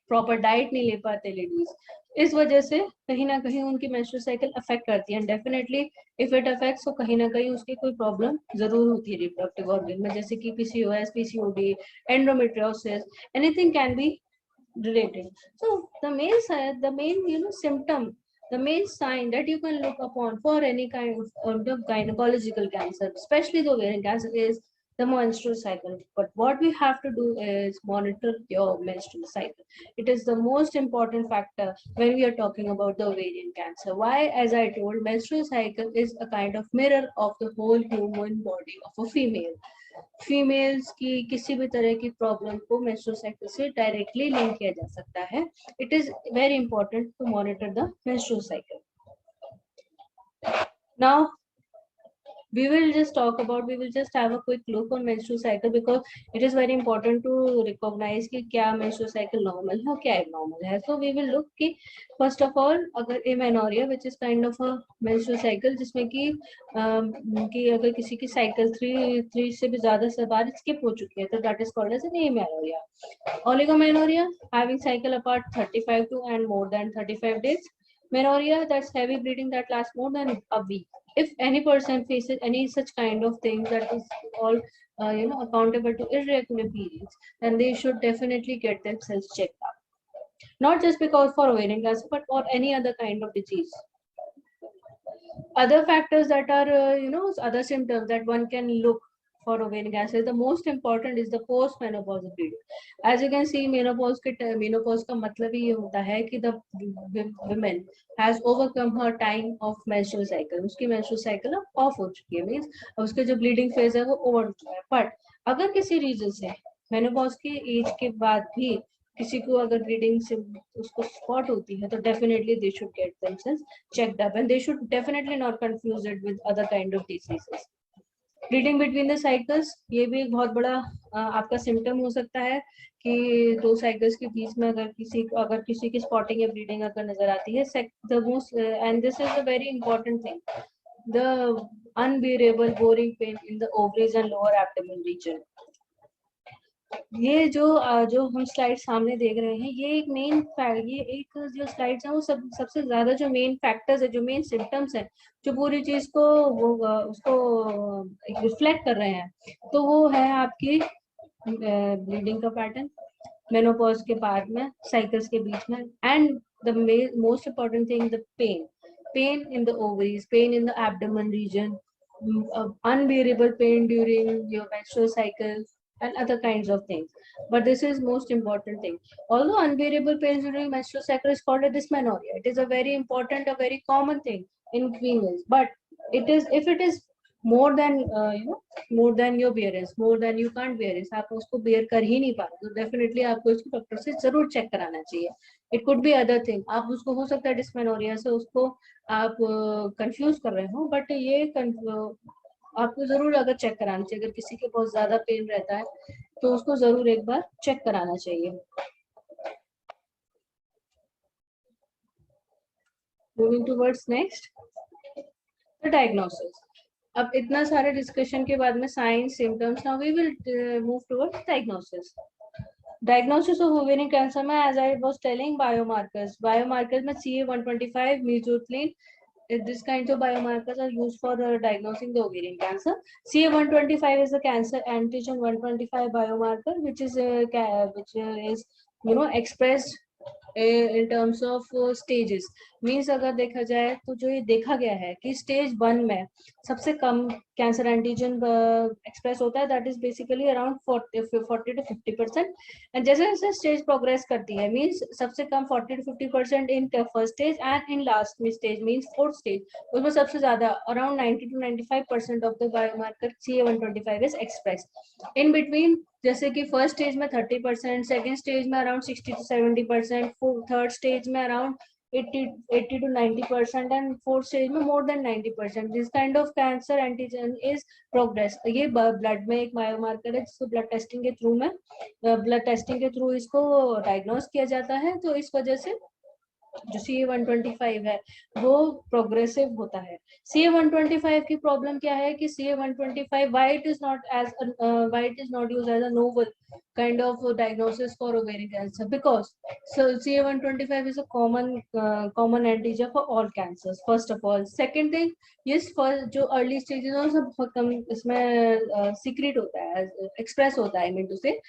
प्रॉपर डाइट नहीं ले पाते लेडीज. इस वजह से कहीं ना कहीं उनकी मेंस्ट्रुअल साइकिल अफेक्ट करती है. डेफिनेटली इफ इट अफेक्ट्स तो कहीं ना कहीं उसकी कोई प्रॉब्लम जरूर होती है रिप्रोडक्टिव ऑर्गन में, जैसे कि PCOS, PCOD, endometriosis, anything can be related. So the main symptom, the main sign that you can look upon for any kind of gynecological cancer, especially the ovarian cancer, is the menstrual cycle. But what we have to do is monitor your menstrual cycle. It is the most important factor when we are talking about the ovarian cancer. Why? As I told, menstrual cycle is a kind of mirror of the whole human body of a female. Females की किसी भी तरह की problem को menstrual cycle से directly link किया जा सकता है. It is very important to monitor the menstrual cycle. Now we will just have a quick look on menstrual cycle, because it is very important to recognize कि क्या menstrual cycle normal है और क्या abnormal है. So we will look कि first of all, अगर amenorrhea, which is kind of a menstrual cycle, जिसमें कि अगर किसी की cycle 3 से भी ज्यादा से बार skip हो चुकी है, तो that is called as an amenorrhea. Oligomenorrhea, having cycle apart 35 to and more than 35 days. Menorrhea, that's heavy bleeding that lasts more than a week. If any person faces any such kind of thing that is all accountable to irregular periods, then they should definitely get themselves checked up. Not just because for ovarian cancer, but for any other kind of disease. Other factors that are, other symptoms that one can look for ovarian cancer, the most important is the post-menopausal period. As you can see, menopause का मतलब ही ये होता है कि the women has overcome her time of menstrual cycle. उसकी menstrual cycle off हो चुकी है, means उसके जो bleeding phase है वो over हो चुका है. But अगर किसी reason से menopause की age के बाद भी किसी को अगर ब्लीडिंग से उसको स्पॉट होती है, तो definitely they should get themselves checked up, and they should definitely not confuse it with other kind of diseases. Bleeding between the cycles, ये भी एक बहुत बड़ा आपका सिम्टम हो सकता है कि 2 साइकिल्स के बीच में अगर किसी की स्पॉटिंग या ब्लीडिंग अगर नजर आती है. The most and this is a very important thing, the unbearable boring pain in the ovaries and lower abdomen region. ये जो हम स्लाइड सामने देख रहे हैं, ये एक मेन ये एक जो स्लाइड्स है वो सबसे ज्यादा जो मेन फैक्टर्स है, जो मेन सिम्टम्स है, जो पूरी चीज को उसको रिफ्लेक्ट कर रहे हैं, तो वो है आपकी ब्लीडिंग का पैटर्न मेनोपॉज के बाद में, साइकिल्स के बीच में, and the most important thing, the pain in the ovaries, pain in the abdomen region, unbearable pain during your menstrual cycle, and other kinds of things. But this is most important thing. Although unbearable pain during menstrual cycle is called a dysmenorrhea, it is a very important, a very common thing in females. But it is, if it is more than more than your bearance, more than you can't bear, आप उसको bear कर ही नहीं पा रहे, तो definitely आपको इसको doctor से जरूर चेक कराना चाहिए. It could be other thing. आप उसको हो सकता है dysmenorrhea से उसको आप कंफ्यूज कर रहे हो, बट ये आपको जरूर अगर चेक कराना चाहिए. अगर किसी के बहुत ज्यादा पेन रहता है तो उसको जरूर एक बार चेक कराना चाहिए. Moving towards next, the diagnosis. अब इतना सारे डिस्कशन के बाद में signs, symptoms, now we will move towards diagnosis. Diagnosis of ovarian cancer में, as I was telling, biomarkers में CA-125, mesothelin, this kinds of biomarkers are used for diagnosing the ovarian cancer. CA-125 is a cancer antigen 125 biomarker, which is expressed in terms of stages. Means अगर देखा जाए तो जो ये देखा गया है कि स्टेज 1 में सबसे कम कैंसर एंटीजन एक्सप्रेस होता है, that is basically around 40 to 50%. And जैसे जैसे स्टेज प्रोग्रेस करती है, मींस सबसे कम 40 to 50% in first stage, and in last में स्टेज मींस फोर्थ स्टेज, उसमें सबसे ज्यादा around 90 to 95% of the biomarker CA-125 is express. In between जैसे कि फर्स्ट स्टेज में 30%, सेकेंड स्टेज में अराउंड 60 to 70%, थर्ड स्टेज में around 80 to 90%, and fourth stage में more than 90%. This kind of cancer antigen is progress. ये blood में एक biomarker है जिसको ब्लड टेस्टिंग के थ्रू इसको डायग्नोस किया जाता है. तो इस वजह से जो CA-125 है वो प्रोग्रेसिव होता है. CA-125 की प्रॉब्लम क्या है कि CA-125 why it is not used as a novel kind of diagnosis for ovarian cancer, because CA-125 is a common antigen for all cancers, first of all. Second thing, yes, for जो early stages है सब बहुत कम इसमें secrete होता है, express होता है, I mean to say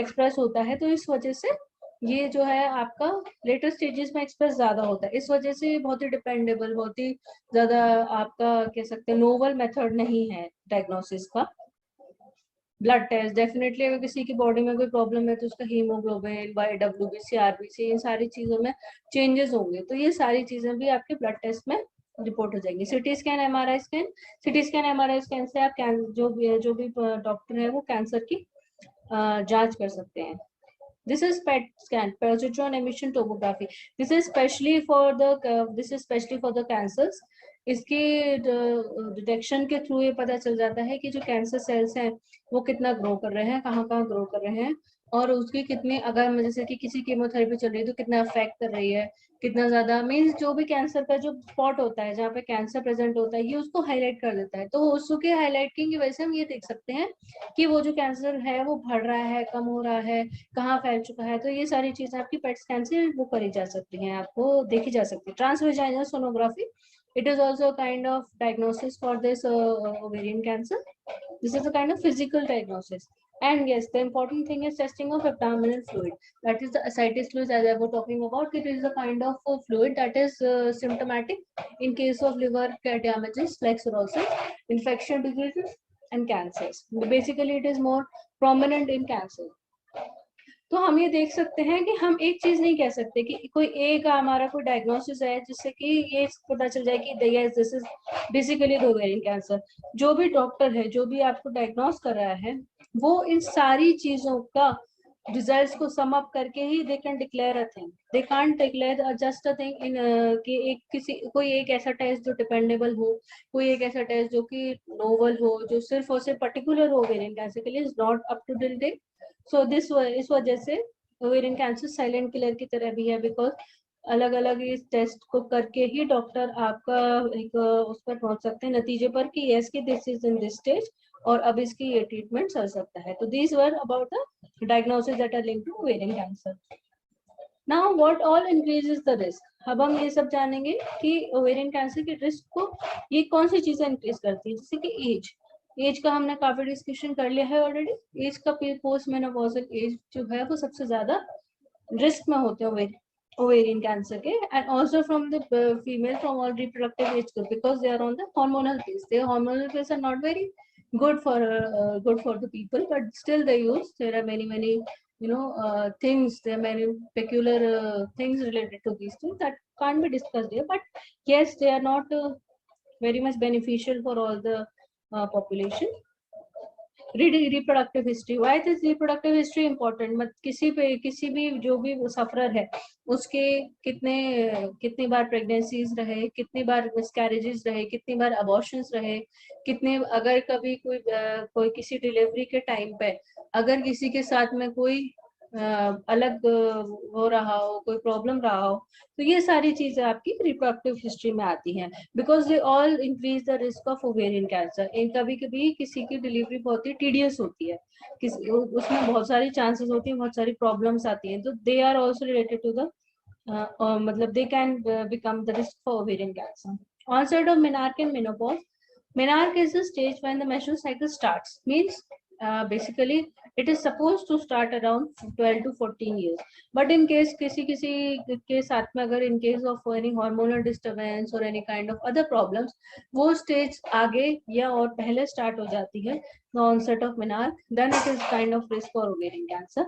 express होता है, तो इस वजह से ये जो है आपका लेटर स्टेजेस में एक्सप्रेस ज्यादा होता है. इस वजह से बहुत ही डिपेंडेबल, बहुत ही ज्यादा आपका कह सकते हैं नोवल मेथड नहीं है डायग्नोसिस का. ब्लड टेस्ट डेफिनेटली, अगर किसी की बॉडी में कोई प्रॉब्लम है तो उसका हीमोग्लोबिन, WBC, RBC, इन सारी चीजों में चेंजेस होंगे, तो ये सारी चीजें भी आपके ब्लड टेस्ट में रिपोर्ट हो जाएंगी। CT scan, MRI scan, CT scan, MRI scan से आप जो भी डॉक्टर है वो कैंसर की जांच कर सकते हैं। This is PET scan, positron emission tomography. This is specially for the cancers. इसके डिटेक्शन के थ्रू ये पता चल जाता है कि जो कैंसर सेल्स हैं वो कितना ग्रो कर रहे हैं, कहाँ कहाँ ग्रो कर रहे हैं, और उसकी कितनी, अगर जैसे कि किसी कीमोथेरेपी चल रही है तो कितना अफेक्ट कर रही है, कितना ज्यादा, मीन्स जो भी कैंसर का जो स्पॉट होता है जहाँ पे कैंसर प्रेजेंट होता है ये उसको हाईलाइट कर देता है। तो उसके हाईलाइटिंग की वजह से हम ये देख सकते हैं कि वो जो कैंसर है वो बढ़ रहा है, कम हो रहा है, कहाँ फैल चुका है। तो ये सारी चीजें आपकी पेट स्कैन से वो करी जा सकती हैं, आपको देखी जा सकती है। Transvaginal sonography, it is also a kind of diagnosis for this ovarian cancer. This is a kind of physical diagnosis. And yes, the important thing is testing of abdominal fluid. That is the ascites fluid, as I was talking about. It is a kind of fluid that is symptomatic in case of liver damages like cirrhosis, infection diseases, and cancers. Basically, it is more prominent in cancer. तो हम ये देख सकते हैं कि हम एक चीज नहीं कह सकते कि कोई एक हमारा कोई डायग्नोसिस है जिससे कि ये पता चल जाए कि this is basically the ovarian cancer. जो भी डॉक्टर है, जो भी आपको डायग्नोस कर रहा है, वो इन सारी चीजों का रिजल्ट्स को सम अप करके ही they can declare a thing. They can't declare just a thing in कि एक किसी कोई एक ऐसा टेस्ट जो डिपेंडेबल हो, कोई एक ऐसा टेस्ट जो कि नोवल हो, जो सिर्फ और सिर्फ पर्टिकुलर ओवेरियन कैंसर के लिए, is not up to date. So इस वजह से ओवेरियन कैंसर साइलेंट किलर की तरह भी है, बिकॉज अलग अलग इस टेस्ट को करके ही डॉक्टर आपका एक उस पर पहुंच सकते हैं नतीजे पर कि यस कि this is in this stage और अब इसकी ये ट्रीटमेंट चल सकता है। तो these were about the diagnosis that are linked to ovarian cancer. Now what all increases the risk. अब हम ये सब जानेंगे कि ओवेरियन कैंसर के रिस्क को ये कौन सी चीजें इंक्रीज करती है। जैसे कि एज का हमने काफी डिस्कशन कर लिया है ऑलरेडी। एज का पोस्ट मेनोपॉजल एज जो है वो सबसे ज्यादा रिस्क में होते हैं ovarian cancer के, and also from the female from all reproductive age group, because they are on the hormonal pills. Their hormonal pills are not very good for the people, but still they use. There are many things. There are many peculiar things related to these things that can't be discussed here, but yes, they are not very much beneficial for all the population. Reproductive history, why is reproductive history important. मत किसी भी जो भी sufferer है उसके कितनी बार pregnancies रहे, कितनी बार मिसकैरेजेस रहे, कितनी बार अबॉर्शंस रहे, कितने, अगर कभी कोई किसी डिलीवरी के टाइम पे अगर किसी के साथ में कोई अलग हो रहा हो, कोई प्रॉब्लम रहा हो, तो ये सारी चीजें आपकी रिप्रोडक्टिव हिस्ट्री में आती हैं, because they all increase the risk of ovarian cancer. कभी कभी किसी की डिलीवरी बहुत ही टीडियस होती है, उसमें बहुत सारी चांसेस होती है, बहुत सारी प्रॉब्लम्स आती हैं, तो they are also related to the मतलब they can become the risk for ovarian cancer. Onset of menarche and menopause. Menarche is the stage when the menstrual cycle starts. Means basically it is supposed to start around 12 to 14 years. But in case किसी के साथ में अगर in case of any hormonal disturbance or any kind of other problems, वो stage आगे या और पहले start हो जाती है, the onset of menarche, then it is kind of risk for ovarian cancer.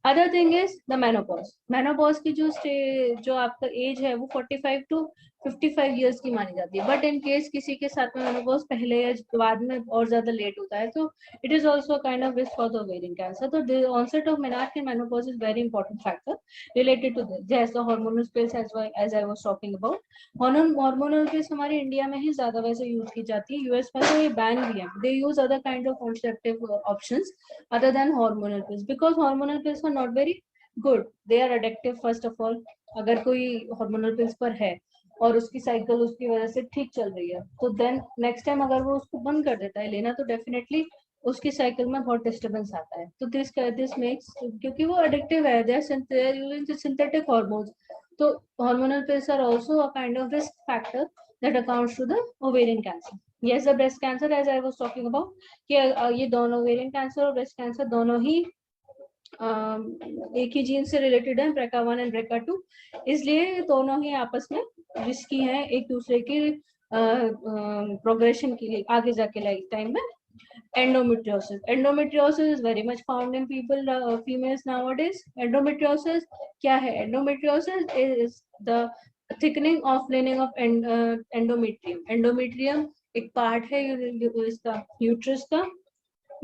Other thing is the menopause. Menopause की जो आपका एज है वो 45 टू 55 इयर्स की मानी जाती है, बट इन केस किसी के साथ में मेनोपॉज पहले या बाद में और ज्यादा लेट होता है, तो it is also kind of risk for the ovarian cancer. तो the onset of menarche in menopause is very important factor related to this, जैसे hormonal pills as I was talking about. Hormonal pills हमारे India में ही ज्यादा वैसे use की जाती है, यूएस में तो ये बैन भी है। They use other kind of contraceptive options other than hormonal pills, because hormonal pills are not very good, they are addictive first of all। अगर कोई hormonal pills पर है और उसकी साइकिल उसकी वजह से ठीक चल रही है, तो देन नेक्स्ट टाइम अगर वो उसको बंद कर देता है लेना, तो डेफिनेटली उसकी साइकिल में बहुत डिस्टर्बेंस आता है। तो दिस मेक्स, क्योंकि वो एडिक्टिव है, they are using synthetic hormones, तो hormonal pills are also a kind of risk factor that accounts to the ovarian cancer. Yes, the breast cancer, as I was talking about, कि ये दोनों ovarian cancer और breast cancer दोनों ही एक ही gene से related है, BRCA1 and BRCA2, इसलिए दोनों ही आपस में रिस्की हैं एक दूसरे की प्रोग्रेशन के लिए आगे जाके लाइफ टाइम में Endometriosis. Endometriosis is very much found in people, females nowadays. Endometriosis क्या है? Endometriosis is the thickening of lining of endometrium. Endometrium एक part है इसका यूट्रस का.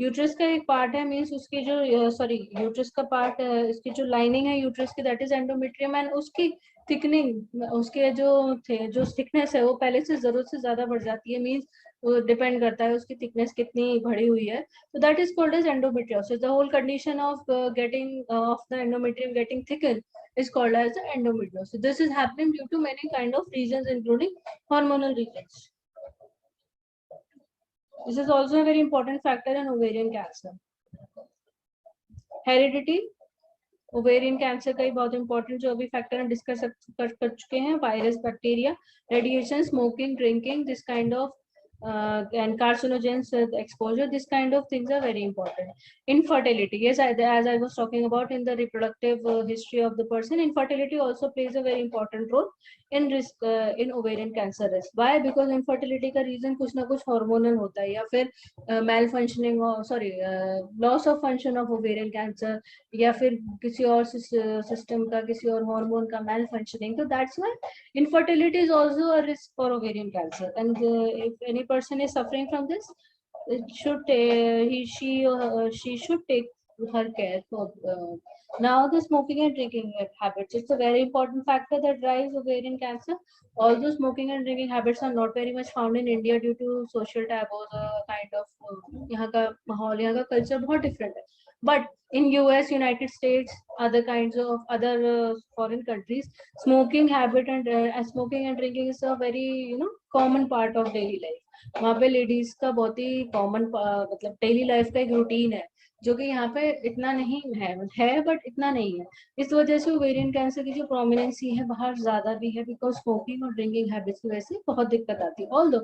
यूट्रस का एक पार्ट है, मीन्स उसकी जो सॉरी यूट्रस का पार्ट, इसकी जो लाइनिंग है यूट्रस की, दैट इज एंडोमेट्रियम. एंड उसकी थिकनिंग, उसके जो थिकनेस है वो पहले से जरूरत से ज्यादा बढ़ जाती है. मीन्स वो डिपेंड करता है उसकी थिकनेस कितनी बढ़ी हुई है. तो that is called as endometriosis. The whole condition of getting of the endometrium getting thicken is called as the endometriosis. This is happening due to many kind of reasons, including hormonal reasons. This is also a very important factor in ovarian cancer. Heredity. Ovarian cancer का ही बहुत important जो अभी factor हम discuss कर चुके हैं. Virus, bacteria, radiation, smoking, drinking, this kind of and carcinogens exposure, this kind of things are very important. Infertility, yes, as I was talking about in the reproductive history of the person, infertility also plays a very important role in risk in ovarian cancer risk. Why? Because infertility का reason कुछ ना कुछ hormonal होता है, या फिर malfunctioning loss of function of ovarian cancer, या फिर किसी और system का, किसी और hormone का malfunctioning. So that's why infertility is also a risk for ovarian cancer. And if any person is suffering from this, it should she should take her care for. Now the smoking and drinking habits, it's a very important factor that drives ovarian cancer. Although smoking and drinking habits are not very much found in India due to social taboos, kind of यहाँ का माहौल, यहाँ का culture बहुत different है. But in US, United States, other kinds of other foreign countries, smoking habit and smoking and drinking is a very common part of daily life. वहाँ पे ladies का बहुत ही कॉमन मतलब डेली लाइफ का एक routine है, जो कि यहाँ पे इतना नहीं है बट इतना नहीं है. इस वजह से ओवेरियन कैंसर की जो प्रोमिनेंसी है बाहर ज्यादा भी है, बिकॉज स्मोकिंग और ड्रिंकिंग हैबिट्स की वजह से बहुत दिक्कत आती है. Although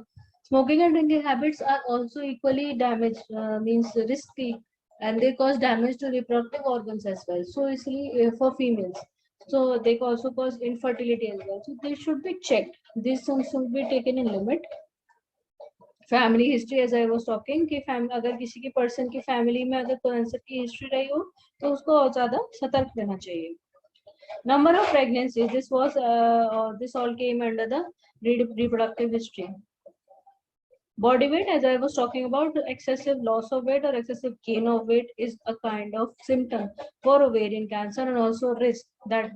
smoking and drinking habits are also equally damage means risky, and they cause damage to reproductive organs as well. So इसलिए for females, so they also cause infertility as well. So they should be checked. These things should be taken in limit. Family history, as I was talking, कि अगर किसी की person की family में अगर cancer की history रही हो तो उसको और ज्यादा सतर्क रहना चाहिए. Number of pregnancy, this all came under the reproductive history. Body weight, as I was talking about, excessive loss of weight or excessive gain of weight is a kind of symptom for ovarian cancer and also risk that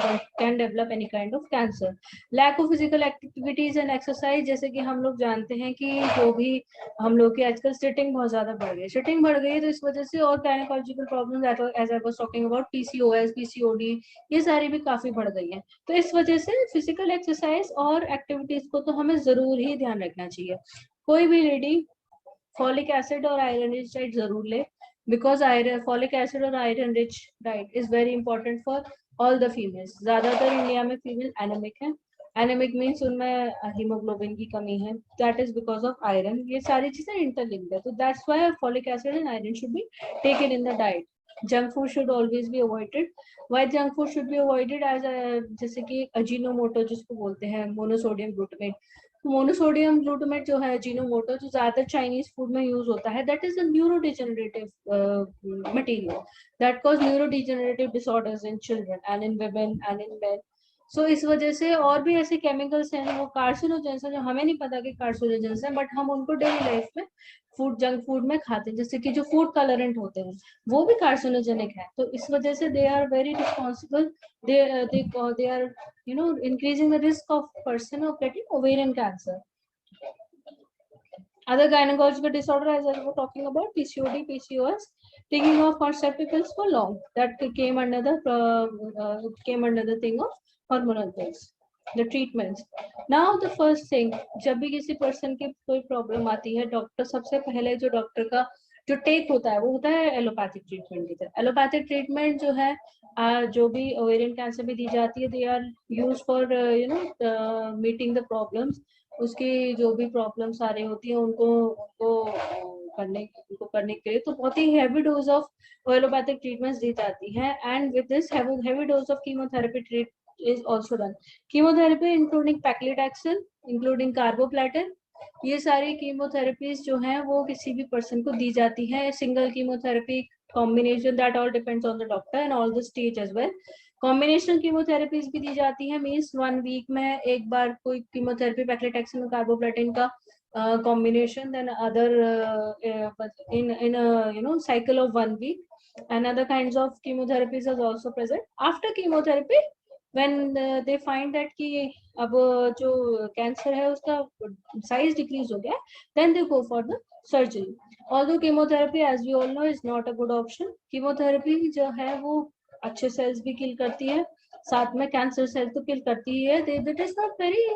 one can develop any kind of cancer. Lack of physical activities and exercise, जैसे कि हम लोग जानते हैं कि जो भी हम लोग की आजकल सिटिंग बहुत ज्यादा बढ़ गई, सिटिंग बढ़ गई तो इस वजह से और gynaecological problems, as I was talking about PCOS, PCOD, ये सारी भी काफी बढ़ गई हैं. तो इस वजह से फिजिकल एक्सरसाइज और एक्टिविटीज को तो हमें जरूर ही ध्यान रखना चाहिए. कोई भी लेडी फॉलिक एसिड और आयरन रिच डाइट जरूर ले, बिकॉज फॉलिक एसिड और iron rich diet is very important for all the females. ज्यादातर इंडिया में फीमेल एनेमिक है. एनेमिक मीन्स उनमें हीमोग्लोबिन की कमी है, that is because of iron. ये सारी चीजें इंटरलिंक्ड है, तो that's why folic acid and iron should be taken in the diet. Junk food should always be avoided. Why junk food should be avoided? As जैसे कि Ajinomoto जिसको बोलते हैं, मोनोसोडियम ग्लूटामेट. मोनोसोडियम ग्लूटामेट जो है Ajinomoto, जो ज्यादातर Chinese food में यूज होता है, that is a neurodegenerative material that cause neurodegenerative disorders in children and in women and in men. So इस वजह से और भी ऐसे केमिकल्स हैं वो कार्सिनोजेंस हैं, जो हमें नहीं पता कि कार्सिनोजेंस हैं, बट हम उनको डेली लाइफ में जंक फूड में खाते हैं. जैसे कि जो फूड कलरेंट होते हैं वो भी कार्सिनोजेनिक है. तो इस वजह से they are very responsible, they are increasing the risk of person of getting ovarian cancer. Other gynecological disorder, as I was talking about, PCOD, PCOS, taking of contraceptive pills for long, that came under the thing of hormonal pills. The treatments. Now the first thing, जब भी किसी person की कोई problem आती है, doctor सबसे पहले जो डॉक्टर का जो टेक होता है वो होता है एलोपैथिक ट्रीटमेंट की तरह. एलोपैथिक ट्रीटमेंट जो है जो भी ओवेरियन कैंसर में दी जाती है, they are use for meeting the problems. उसकी जो भी प्रॉब्लम्स आ रही होती है उनको करने के लिए तो बहुत ही heavy dose of allopathic treatments दी जाती है. And with this heavy dose of chemotherapy is also done. Chemotherapy including paclitaxel, including carboplatin, ये सारी कीमोथेरेपीज जो हैं वो किसी भी पर्सन को दी जाती है, single chemotherapy, combination, that all depends on the doctor and all the stage as well. Combination chemotherapies भी दी जाती है, मीन्स 1 वीक में एक बार कोई कीमोथेरेपी, पैक्लिटेक्सेल और कार्बोप्लाटिन का combination, then other in a cycle of 1 week, and other kinds of chemotherapies is also present. After chemotherapy, when they find that कि अब जो कैंसर है उसका साइज डिक्रीज हो गया, then they go for the surgery. Although chemotherapy, as we all know, is not a good option. Chemotherapy जो है वो अच्छे सेल्स भी किल करती है, साथ में कैंसर सेल तो किल करती ही है. It is not very,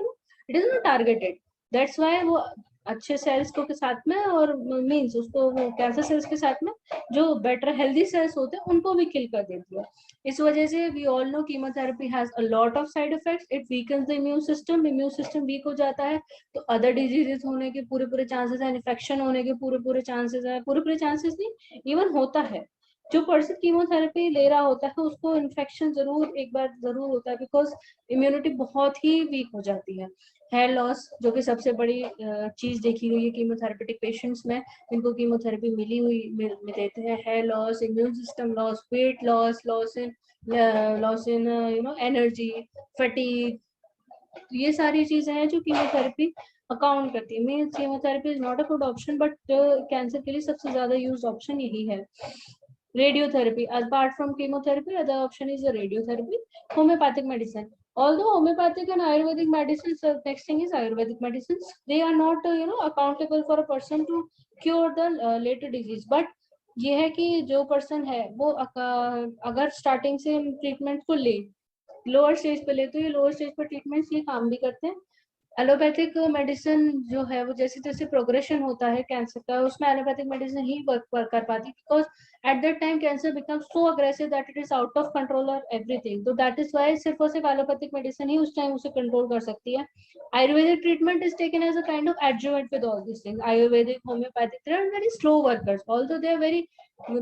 it is not targeted. That's why वो अच्छे सेल्स को के साथ में, और मींस उसको वो कैंसर सेल्स के साथ में जो बेटर हेल्दी सेल्स होते हैं उनको भी किल कर देती है. इस वजह से we all know chemotherapy has a lot of side effects. It weakens the immune system weak हो जाता है तो अदर डिजीजेस होने के पूरे चांसेस है, इन्फेक्शन होने के पूरे चांसेस है, पूरे चांसेस नहीं, इवन होता है. जो पर्सन कीमोथेरेपी ले रहा होता है उसको इन्फेक्शन एक बार जरूर होता है, बिकॉज इम्यूनिटी बहुत ही वीक हो जाती है. हेयर लॉस, जो कि सबसे बड़ी चीज देखी गई है कीमोथेरेपेटिक पेशेंट्स में, इनको कीमोथेरेपी मिल देते हैं. Hair loss, immune system loss, weight loss, loss in energy, fatigue, ये सारी चीजें हैं जो कीमोथेरेपी अकाउंट करती है. Means chemotherapy is not a good option, but cancer के लिए सबसे ज्यादा यूज ऑप्शन यही है. Radiotherapy, apart from chemotherapy, other option is the radiotherapy. Homeopathic medicine, although homeopathic and ayurvedic medicines, next thing is ayurvedic medicines, they are not accountable for a person to cure the later disease. But ये है कि जो person है वो अगर starting से treatment को ले, लोअर स्टेज पे ले, तो ये लोअर स्टेज पर ट्रीटमेंट्स ये काम भी करते हैं. एलोपैथिक मेडिसिन जो है वो जैसे जैसे प्रोग्रेशन होता है कैंसर का, उसमें एलोपैथिक मेडिसिन ही वर्क कर पाती, because at that time cancer becomes so aggressive that it is out of control और एवरीथिंग. तो दैट इज व्हाई सिर्फ और सिर्फ एलोपैथिक मेडिसिन ही उस टाइम उसे कंट्रोल कर सकती है. Ayurvedic treatment is taken as a kind of adjuvant with all this things. Ayurvedic, homeopathic, they are very slow workers, although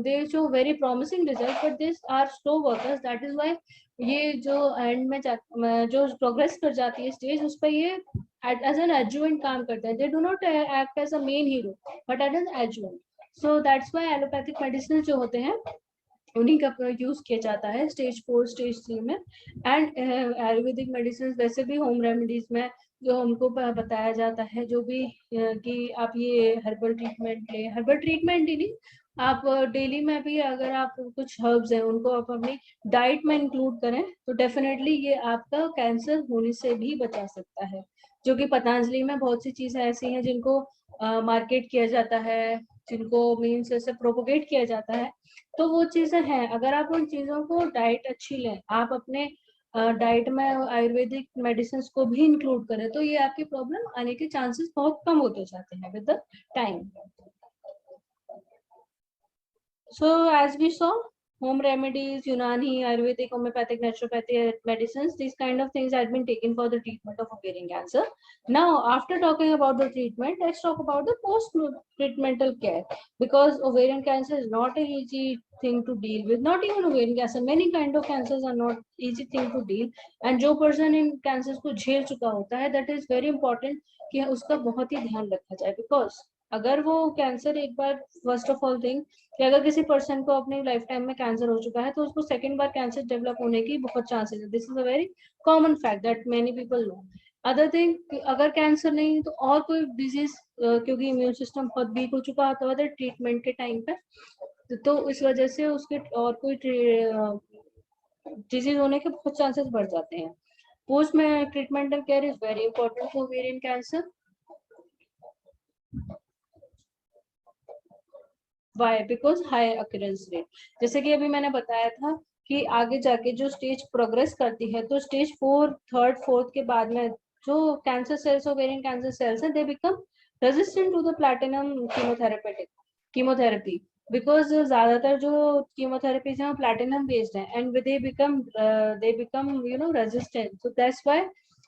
they show very promising results, but these are slow workers. That is why ये जो and में जो progress कर जाती है stage, उस पर ये as an adjuvant काम करते हैं. They do not act as a main hero, but as an adjuvant. So that's why allopathic medicines जो होते हैं उन्हीं का यूज किया जाता है स्टेज 4, स्टेज 3 में. एंड आयुर्वेदिक मेडिसिन वैसे भी होम रेमेडीज में जो हमको बताया जाता है, जो भी कि आप ये हर्बल ट्रीटमेंट ले, हर्बल ट्रीटमेंट ही नहीं, आप डेली में भी अगर आप कुछ हर्ब्स हैं उनको आप अपनी डाइट में इंक्लूड करें तो डेफिनेटली ये आपका कैंसर होने से भी बचा सकता है. जो कि पतंजलि में बहुत सी चीजें ऐसी हैं जिनको मार्केट किया जाता है, जिनको मीन्स ऐसे प्रोपोगेट किया जाता है, तो वो चीजें हैं. अगर आप उन चीजों को डाइट अच्छी लें, आप अपने डाइट में आयुर्वेदिक मेडिसिन को भी इंक्लूड करें, तो ये आपकी प्रॉब्लम आने के चांसेस बहुत कम होते जाते हैं with the time. So as we saw, home remedies, Unani, Ayurvedic, homeopathic, naturopathic medicines, these kind of things had been taken for the treatment of ovarian cancer. Now, after talking about the treatment, let's talk about the post-treatmental care, because ovarian cancer is not an easy thing to deal with. Not even ovarian cancer, many kind of cancers are not easy thing to deal. And जो person इन cancers को झेल चुका होता है, that is very important कि उसका बहुत ही ध्यान रखा जाए, because अगर वो कैंसर एक बार, फर्स्ट ऑफ ऑल थिंग कि अगर किसी पर्सन को अपनी लाइफ टाइम में कैंसर हो चुका है तो उसको सेकंड बार कैंसर डेवलप होने की बहुत चांसेस है. This is a very common fact that many people know. Other thing, अगर कैंसर नहीं तो और कोई डिजीज, क्योंकि इम्यून सिस्टम बहुत वीक हो चुका होता है ट्रीटमेंट के टाइम पे, तो इस वजह से उसके और कोई डिजीज होने के बहुत चांसेस बढ़ जाते हैं. पोस्ट में treatmental care is very important for ovarian cancer. Why? Because high occurrence rate. जैसे कि अभी मैंने बताया था कि आगे जाके जो स्टेज प्रोग्रेस करती है, तो स्टेज 4, 3rd, 4th के बाद में जो cancer cells, ovarian cancer cells हैं, they become resistant to the platinum chemotherapy, because ज्यादातर जो कीमोथेरेपीज हैं वो प्लैटिनम बेस्ड हैं, and they become resistant. So that's why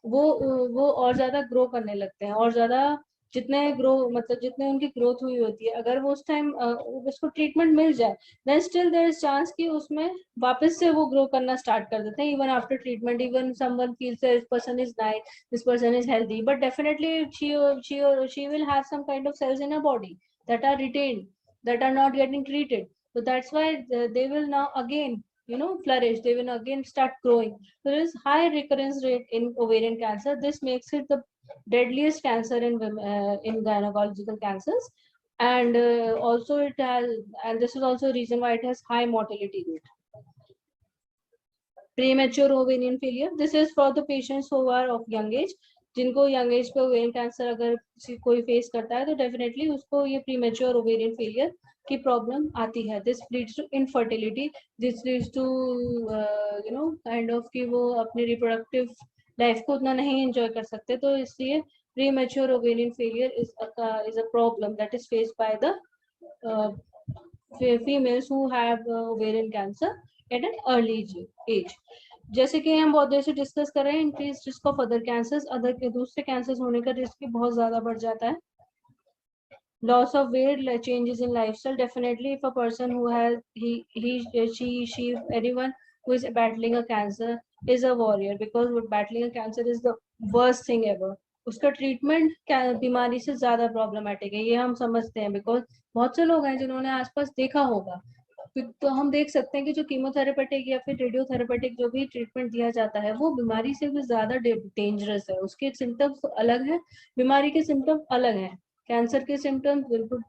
वो और ज्यादा ग्रो करने लगते हैं और ज्यादा जितने ग्रो मतलब जितने उनकी ग्रोथ हुई होती है, अगर वो उस टाइम उसको ट्रीटमेंट मिल जाए, then still there is chance कि उसमें वापस से वो ग्रो करना स्टार्ट कर देते हैं even after treatment, even someone feels this person is nice, this person is healthy, but definitely she will have some kind of cells in her body that are retained, that are not getting treated. So that's why they will now again, flourish, they will again start growing. So there is high recurrence rate in ovarian cancer. This makes it the deadliest cancer in gynecological cancers. And also it has, and this is also a reason why it has high mortality rate. Premature ovarian failure, this is for the patients who are of young age. जिनको young age पे ovarian cancer अगर कोई face करता है तो definitely उसको ये premature ovarian failure की प्रॉब्लम आती है. This leads to infertility, this leads to kind of कि वो अपनी रिप्रोडक्टिव लाइफ को उतना नहीं एंजॉय कर सकते. तो इसलिए premature ovarian failure is a problem that is faced by the females who have ovarian cancer at an early age. जैसे कि हम बहुत देर से डिस्कस कर रहे हैं, increase risk of other cancers, other के दूसरे कैंसर्स होने का रिस्क भी बहुत ज्यादा बढ़ जाता है. Loss of weight, changes in lifestyle, definitely if a person who has she anyone who is battling a cancer is a warrior, because battling a cancer is the worst thing ever. उसका treatment बीमारी से ज्यादा problematic है, ये हम समझते हैं, because बहुत से लोग हैं जिन्होंने आसपास देखा होगा. तो हम देख सकते हैं कि जो कीमोथेरेपेटिक या फिर रेडियोथेरेपेटिक जो भी ट्रीटमेंट दिया जाता है वो बीमारी से भी ज्यादा डेंजरस है. उसके सिम्टम्स अलग है, बीमारी के सिम्टम्स अलग हैं. कैंसर के सिम्टम्स बिल्कुल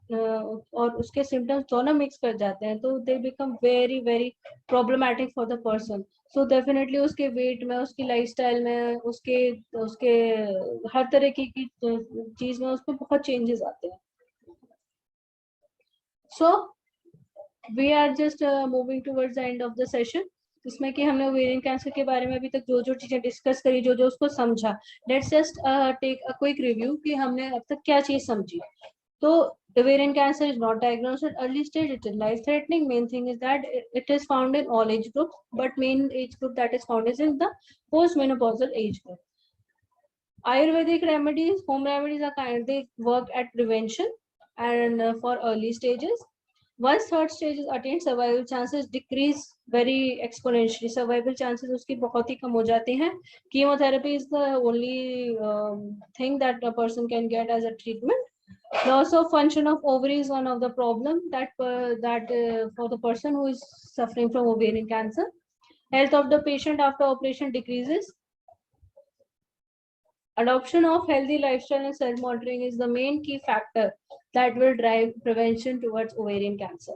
और उसके सिम्टम्स दोनों मिक्स कर जाते हैं, तो they become very very problematic for the person. So definitely उसके वेट में, उसकी लाइफस्टाइल में, उसके उसके हर तरह की चीज में उसमें बहुत चेंजेस आते हैं. So we are just moving towards the end of the session, जिसमें कि हमने ओवेरियन कैंसर के बारे में अभी तक जो जो चीजें डिस्कस करी, जो जो उसको समझा. Let's just take a quick review कि हमने अब तक क्या चीज समझी. तो ovarian cancer is not diagnosed at early stage, it is life threatening. Main thing is that it is found in all age groups, but main age group that is found is in the postmenopausal age group. Ayurvedic remedies, home remedies are kind, they work at prevention and for early stages. Once third stage is attained, survival chances decrease very exponentially. Survival chances उसकी बहुत ही कम हो जाते हैं. Chemotherapy is the only thing that a person can get as a treatment. Loss of function of ovary is one of the problem that for the person who is suffering from ovarian cancer. Health of the patient after operation decreases. Adoption of healthy lifestyle and self-monitoring is the main key factor that will drive prevention towards ovarian cancer.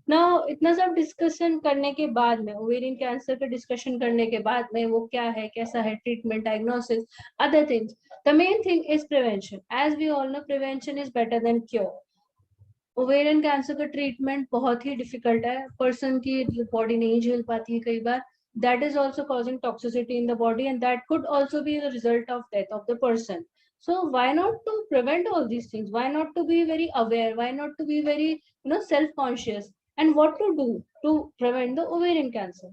Now, इतना सब discussion करने के बाद में, ovarian cancer पे discussion करने के बाद में वो क्या है, कैसा है, treatment, diagnosis, other things, the main thing is prevention. As we all know, prevention is better than cure. Ovarian cancer का ट्रीटमेंट बहुत ही डिफिकल्ट है, पर्सन की बॉडी नहीं झेल पाती है कई बार. That is also causing toxicity in the body, and that could also be the result of death of the person. So why not to prevent all these things? Why not to be very aware? Why not to be very self-conscious? And what to do to prevent the ovarian cancer?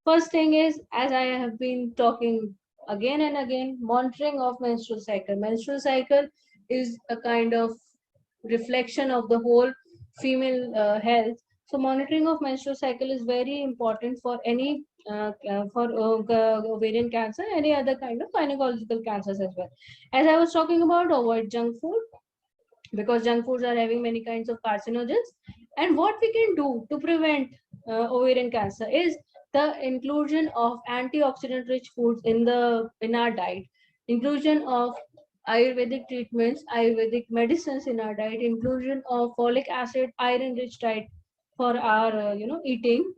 First thing is, as I have been talking again and again, monitoring of menstrual cycle. Menstrual cycle is a kind of reflection of the whole female health. So monitoring of menstrual cycle is very important for any ovarian cancer, any other kind of gynecological cancers as well. As I was talking about, avoid junk food, because junk foods are having many kinds of carcinogens. And what we can do to prevent ovarian cancer is the inclusion of antioxidant rich foods in our diet, inclusion of Ayurvedic treatments, Ayurvedic medicines in our diet, inclusion of folic acid, iron-rich diet for our, eating,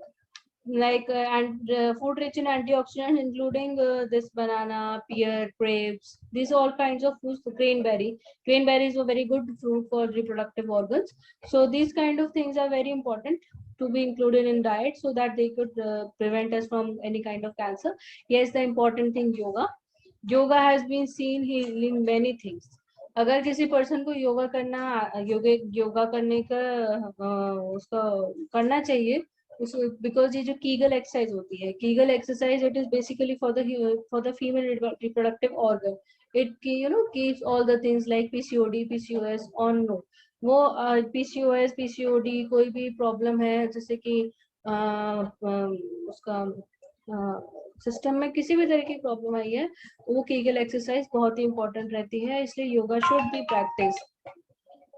like and food rich in antioxidants, including this banana, pear, grapes. These are all kinds of fruits. Cranberry is a very good fruit for reproductive organs. So these kind of things are very important to be included in diet so that they could prevent us from any kind of cancer. Yes, the important thing, yoga has been seen healing many things. अगर किसी person को योगा करने का उसका करना चाहिए, because ये जो कीगल एक्सरसाइज होती है, Kegel exercise, it is basically for the female reproductive organ. it keeps all the things like PCOD, PCOS on no. वो PCOS, PCOD कोई भी प्रॉब्लम है जैसे कि उसका सिस्टम में किसी भी तरह की प्रॉब्लम आई है, वो कीगल एक्सरसाइज बहुत ही इंपॉर्टेंट रहती है, इसलिए yoga should be practice.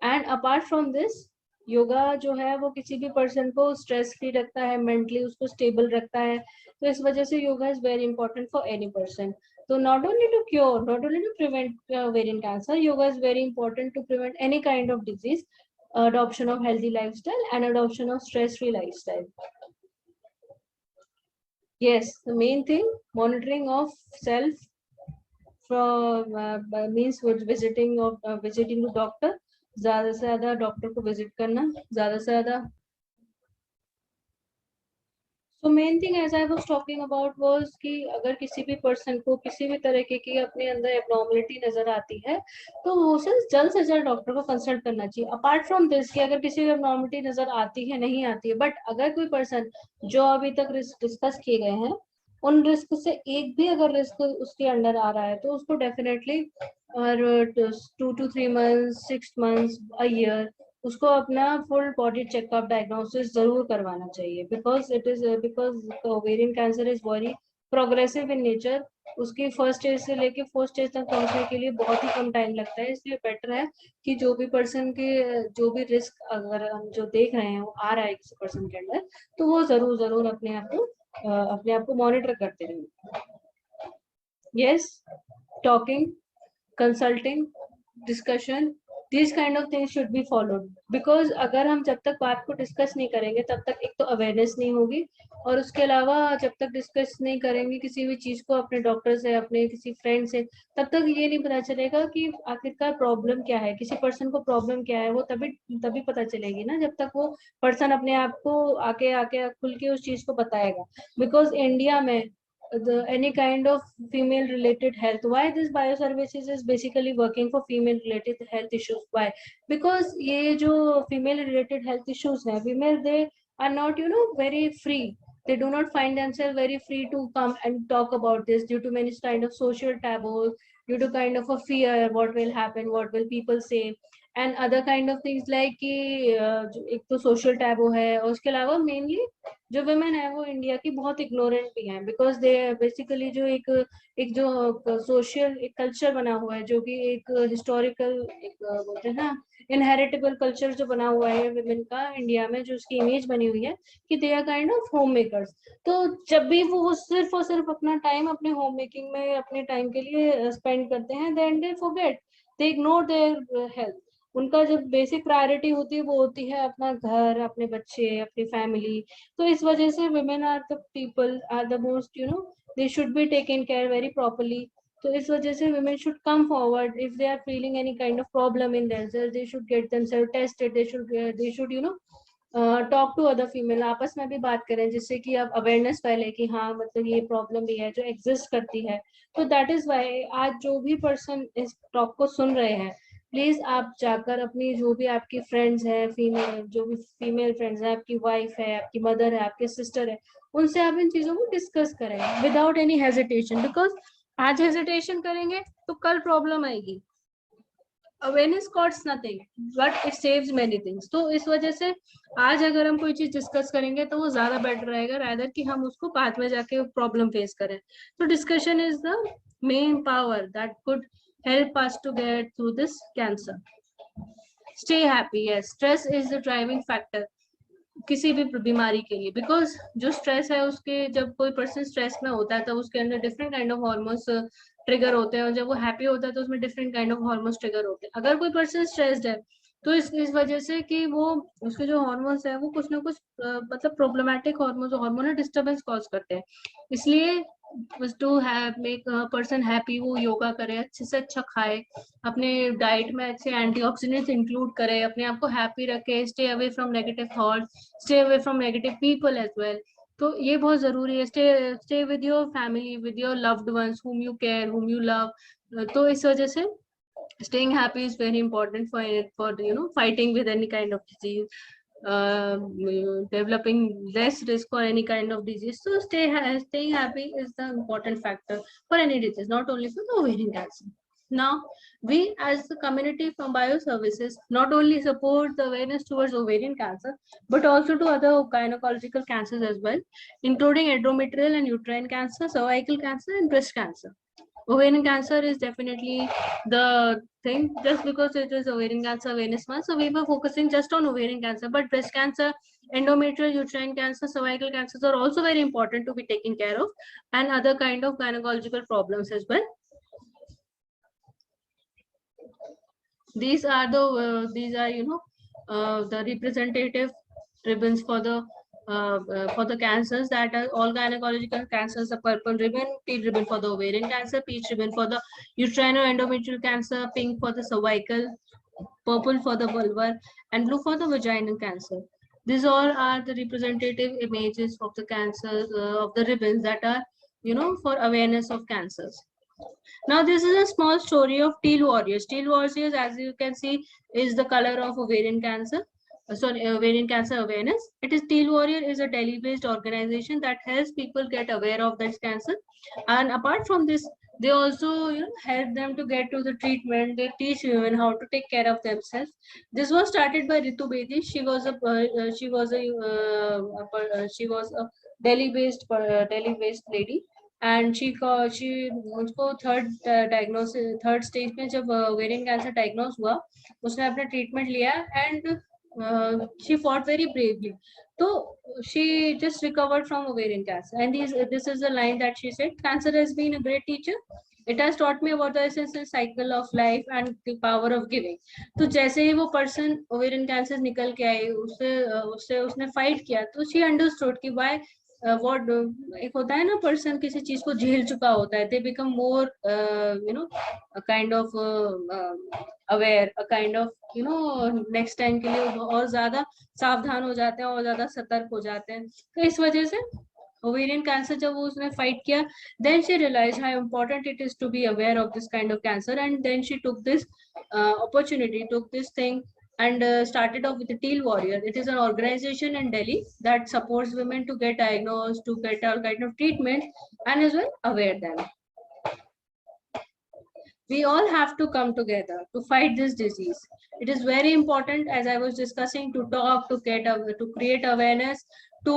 And apart from this, yoga जो है वो किसी भी पर्सन को स्ट्रेस फ्री रखता है, मेंटली उसको स्टेबल रखता है, तो इस वजह से yoga is very important for any person. So not only to cure, not only to prevent ovarian cancer, yoga is very important to prevent any kind of disease, adoption of healthy lifestyle and adoption of stress-free lifestyle. Yes, the main thing, monitoring of self from means visiting to doctor, ज़्यादा से ज़्यादा doctor को visit करना, ज़्यादा से ज़्यादा। So main thing as I was talking about was कि अगर किसी भी पर्सन को किसी भी तरह की अपने अंदर एबनॉर्मलिटी नजर आती है, तो उसे जल्द से जल्द डॉक्टर को कंसल्ट करना चाहिए। अपार्ट फ्रॉम दिस कि अगर किसी भी एबनॉर्मलिटी नजर आती है, नहीं आती है, बट अगर कोई पर्सन जो अभी तक रिस्क डिस्कस किए गए हैं, उन रिस्क से एक भी अगर रिस्क उसके अंडर आ रहा है, तो उसको definitely 2 to 3 months, 6 months, a year उसको अपना फुल बॉडी चेकअप डायग्नोसिस जरूर करवाना चाहिए, because ovarian cancer is very progressive in nature. उसकी फर्स्ट स्टेज से लेके फोर्थ स्टेज तक पहुंचने के लिए बहुत ही कम टाइम लगता है, इसलिए बेटर है कि जो भी पर्सन के जो भी रिस्क अगर हम जो देख रहे हैं वो आ रहा है किसी पर्सन के अंदर, तो वो जरूर जरूर अपने आप को मॉनिटर करते रहें। Yes, talking, consulting, discussion, these kind of things should be followed, because अगर हम जब तक बात को डिस्कस नहीं करेंगे तब तक एक तो अवेयरनेस नहीं होगी, और उसके अलावा जब तक डिस्कस नहीं करेंगे किसी भी चीज को अपने डॉक्टर से, अपने किसी फ्रेंड से, तब तक ये नहीं पता चलेगा कि आखिरकार प्रॉब्लम क्या है, किसी पर्सन को प्रॉब्लम क्या है, वो तभी पता चलेगी ना जब तक वो पर्सन अपने आप को आके आके खुल के उस चीज को बताएगा। बिकॉज इंडिया में any kind of female related health, why this bioservices is basically working for female related health issues? Why? Because ye jo female related health issues hai, female they are not very free, they do not find themselves very free to come and talk about this due to many kind of social taboos, due to kind of a fear what will happen, what will people say, and other kind of things like कि एक तो social taboo है, और उसके अलावा mainly जो women है वो इंडिया की बहुत इग्नोरेंट भी हैं, बिकॉज दे बेसिकली जो एक जो सोशल एक कल्चर बना हुआ है, जो कि एक हिस्टोरिकल एक बोलते हैं ना इनहेरिटेबल कल्चर जो बना हुआ है वुमेन का इंडिया में, जो उसकी इमेज बनी हुई है कि they are kind of home makers. तो जब भी वो सिर्फ और सिर्फ अपना टाइम अपने होम मेकिंग में अपने टाइम के लिए स्पेंड करते हैं, then they forget, they ignore their health. उनका जब बेसिक प्रायोरिटी होती है वो होती है अपना घर, अपने बच्चे, अपनी फैमिली। तो इस वजह से women are the people are the most they should be taken care very properly। तो इस वजह से women should come forward if they are feeling any kind of problem in themselves, they should get themselves tested, they should talk to other female, आपस में भी बात करें जिससे कि अब अवेयरनेस फैले कि हाँ मतलब ये प्रॉब्लम भी है जो एग्जिस्ट करती है। तो दैट इज वाई आज जो भी पर्सन इस टॉक को सुन रहे हैं, प्लीज आप जाकर अपनी जो भी आपकी फ्रेंड्स हैं, फीमेल जो भी फीमेल फ्रेंड्स हैं, आपकी वाइफ है, आपकी मदर है, आपकी सिस्टर है, उनसे आप इन चीजों को डिस्कस करें विदाउट एनी हेजिटेशन, बिकॉज आज हेजिटेशन करेंगे तो कल प्रॉब्लम आएगी। Awareness cost nothing but it saves many things. तो इस वजह से आज अगर हम कोई चीज डिस्कस करेंगे तो वो ज्यादा बेटर रहेगा रादर कि हम उसको बाद में जाके प्रॉब्लम फेस करें। तो discussion is the main power that could help us to get through this cancer. Stay happy. Yes, stress is the driving factor किसी भी बीमारी के लिए, बिकॉज जो स्ट्रेस है उसके जब कोई पर्सन स्ट्रेस में होता है तब उसके अंदर different kind of hormones trigger होते हैं, और जब वो हैप्पी होता है तो उसमें different kind of hormones trigger होते हैं। अगर कोई पर्सन स्ट्रेस्ड है तो इस वजह से कि वो उसके जो हार्मोन्स है वो कुछ ना कुछ मतलब प्रॉब्लमेटिक हार्मोनल डिस्टर्बेंस कॉज करते हैं। इसलिए टू मेक पर्सन हैप्पी वो योगा करे, अच्छे से अच्छा खाए, अपने डाइट में अच्छे एंटीऑक्सीडेंट्स इंक्लूड करे, अपने आप को हैप्पी रखे, stay away from negative thoughts, stay away from negative people as well. तो ये बहुत जरूरी है। Stay with your family, with your loved ones whom you care, whom you love। तो इस वजह से staying happy is very important for fighting with any kind of disease, developing less risk for any kind of disease. So staying happy is the important factor for any disease, not only for the ovarian cancer. Now, we as the community from bioservices not only support the awareness towards ovarian cancer, but also to other gynecological cancers as well, including endometrial and uterine cancer, cervical cancer, and breast cancer. Ovarian cancer is definitely the thing, just because it is ovarian cancer awareness month. So we were focusing just on ovarian cancer, but breast cancer, endometrial, uterine cancer, cervical cancers are also very important to be taken care of, and other kind of gynecological problems as well. These are the representative ribbons for the cancers that are all gynecological cancers. The purple ribbon, teal ribbon for the ovarian cancer, peach ribbon for the uterine or endometrial cancer, pink for the cervical, purple for the vulvar, and blue for the vaginal cancer. These all are the representative images of the cancers, of the ribbons that are for awareness of cancers. Now, this is a small story of teal warriors. Teal warriors, as you can see, is the color of ovarian cancer. Ovarian cancer awareness. It is Teal Warrior is a Delhi-based organization that helps people get aware of this cancer. And apart from this, they also help them to get to the treatment. They teach women how to take care of themselves. This was started by Ritu Bedi. She was a Delhi-based lady, and उसको third stage में जब ovarian cancer diagnose हुआ, उसने अपना treatment लिया and she fought very bravely. So she just recovered from ovarian cancer, and this is the line that she said: cancer has been a great teacher. It has taught me about the essential cycle of life and the power of giving. तो जैसे ही वो person ovarian cancer निकल के आई, उससे उसने fight किया, तो she understood कि why what एक होता है ना, पर्सन किसी चीज को झेल चुका होता है, they become more a kind of aware, a kind of next time के लिए और ज्यादा सावधान हो जाते हैं और ज्यादा सतर्क हो जाते हैं. तो इस वजह से ovarian cancer जब उसने fight किया, then she realized how important it is to be aware of this kind of cancer, and then she took this opportunity, took this thing, and started off with the Teal Warrior. It is an organization in Delhi that supports women to get diagnosed, to get all kind of treatment, and as well aware them. We all have to come together to fight this disease. It is very important, as I was discussing, to talk, to create awareness, to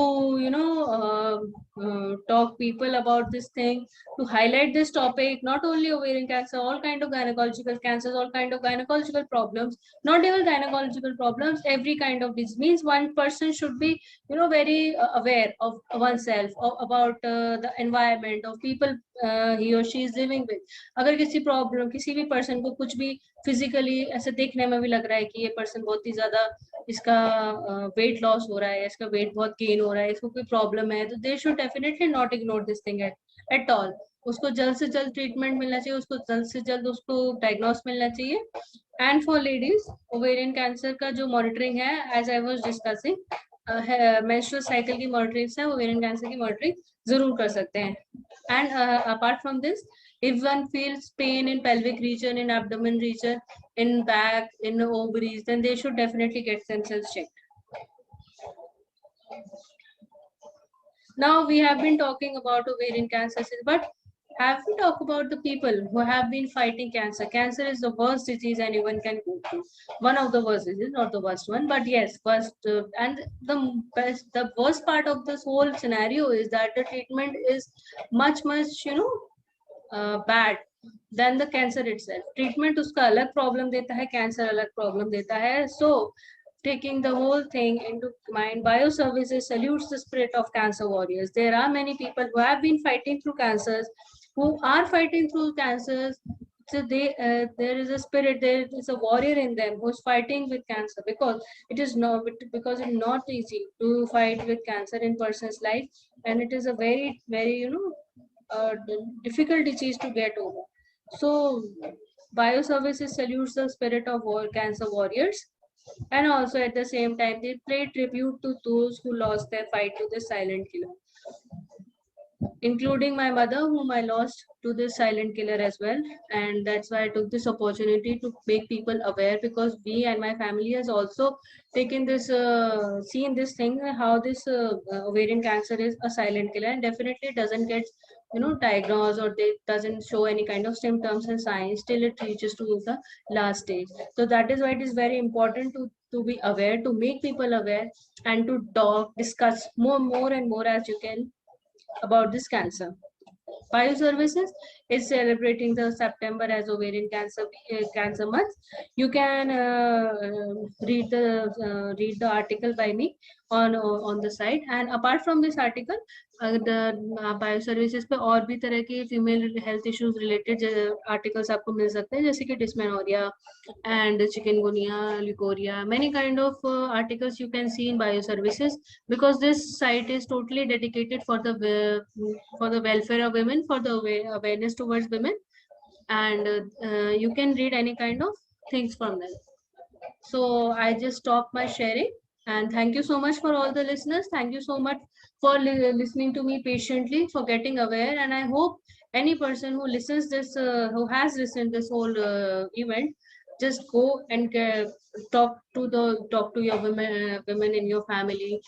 talk people about this thing, to highlight this topic. Not only ovarian cancer, all kind of gynecological cancers, all kind of gynecological problems, not even gynecological problems, every kind of disease. Means one person should be very aware of oneself, about the environment of people he or she is living with. अगर किसी problem, किसी भी person को कुछ भी physically ऐसे देखने में भी लग रहा है कि ये पर्सन बहुत ही ज्यादा, इसका वेट लॉस हो रहा है, इसका वेट बहुत गेन हो रहा है, इसको कोई प्रॉब्लम है, तो they should definitely not ignore this thing at all. उसको जल्द से जल्द ट्रीटमेंट मिलना चाहिए, उसको जल्द से जल्द उसको डायग्नोस मिलना चाहिए. And for ladies, ovarian cancer का जो मॉनिटरिंग है, as I was discussing, menstrual cycle की मॉनिटरिंग से ओवेरियन कैंसर की मॉनिटरिंग जरूर कर सकते हैं. And apart from this, if one feels pain in pelvic region, in abdomen region, in back, in ovaries, then they should definitely get themselves checked. Now we have been talking about ovarian cancer, but have we talked about the people who have been fighting cancer? Cancer is the worst disease anyone can go through. One of the worst diseases, not the worst one, but yes, worst. And the worst part of this whole scenario is that the treatment is much bad than the cancer itself. Treatment उसका अलग problem देता है, cancer अलग problem देता है. So taking the whole thing into mind, bioservices salutes the spirit of cancer warriors. There are many people who have been fighting through cancers, who are fighting through cancers. So there is a spirit, there is a warrior in them who's fighting with cancer, because it's not easy to fight with cancer in person's life, and it is a very difficult disease to get over. So bioservices salutes the spirit of cancer warriors, and also at the same time they pay tribute to those who lost their fight to the silent killer, including my mother, whom I lost to this silent killer as well. And that's why I took this opportunity to make people aware, because we and my family has also taken this, seen this thing, how this ovarian cancer is a silent killer and definitely doesn't get diagnose, or they doesn't show any kind of symptoms and signs till it reaches to the last stage. So that is why it is very important to be aware, to make people aware, and to talk, discuss more and more as you can about this cancer. Bioservices is celebrating the September as ovarian cancer month. You can read the article by me on the site. And apart from this article, the bioservices पे और भी तरह के female health issues related articles आपको मिल सकते हैं, जैसे कि dysmenorrhoea and chikungunya, leukorrhea, many kind of articles you can see in bioservices, because this site is totally dedicated for the welfare of women, for the awareness towards women, and you can read any kind of things from them. So I just stop my sharing, and thank you so much for all the listeners. Thank you so much for listening to me patiently, for getting aware, and I hope any person who listens this, who has listened this whole event, just go and talk to your women in your family,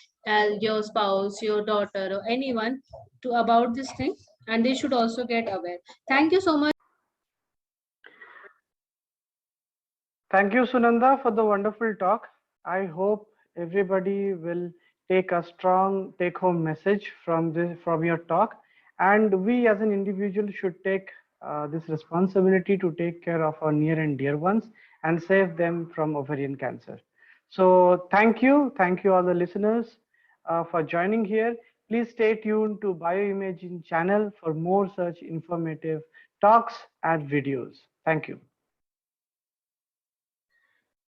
your spouse, your daughter, or anyone to about this thing, and they should also get aware. Thank you so much. Thank you, Sunanda, for the wonderful talk. I hope everybody will take a strong take-home message from your talk, and we as an individual should take this responsibility to take care of our near and dear ones and save them from ovarian cancer. So thank you all the listeners for joining here. Please stay tuned to Bioimaging channel for more such informative talks and videos. Thank you.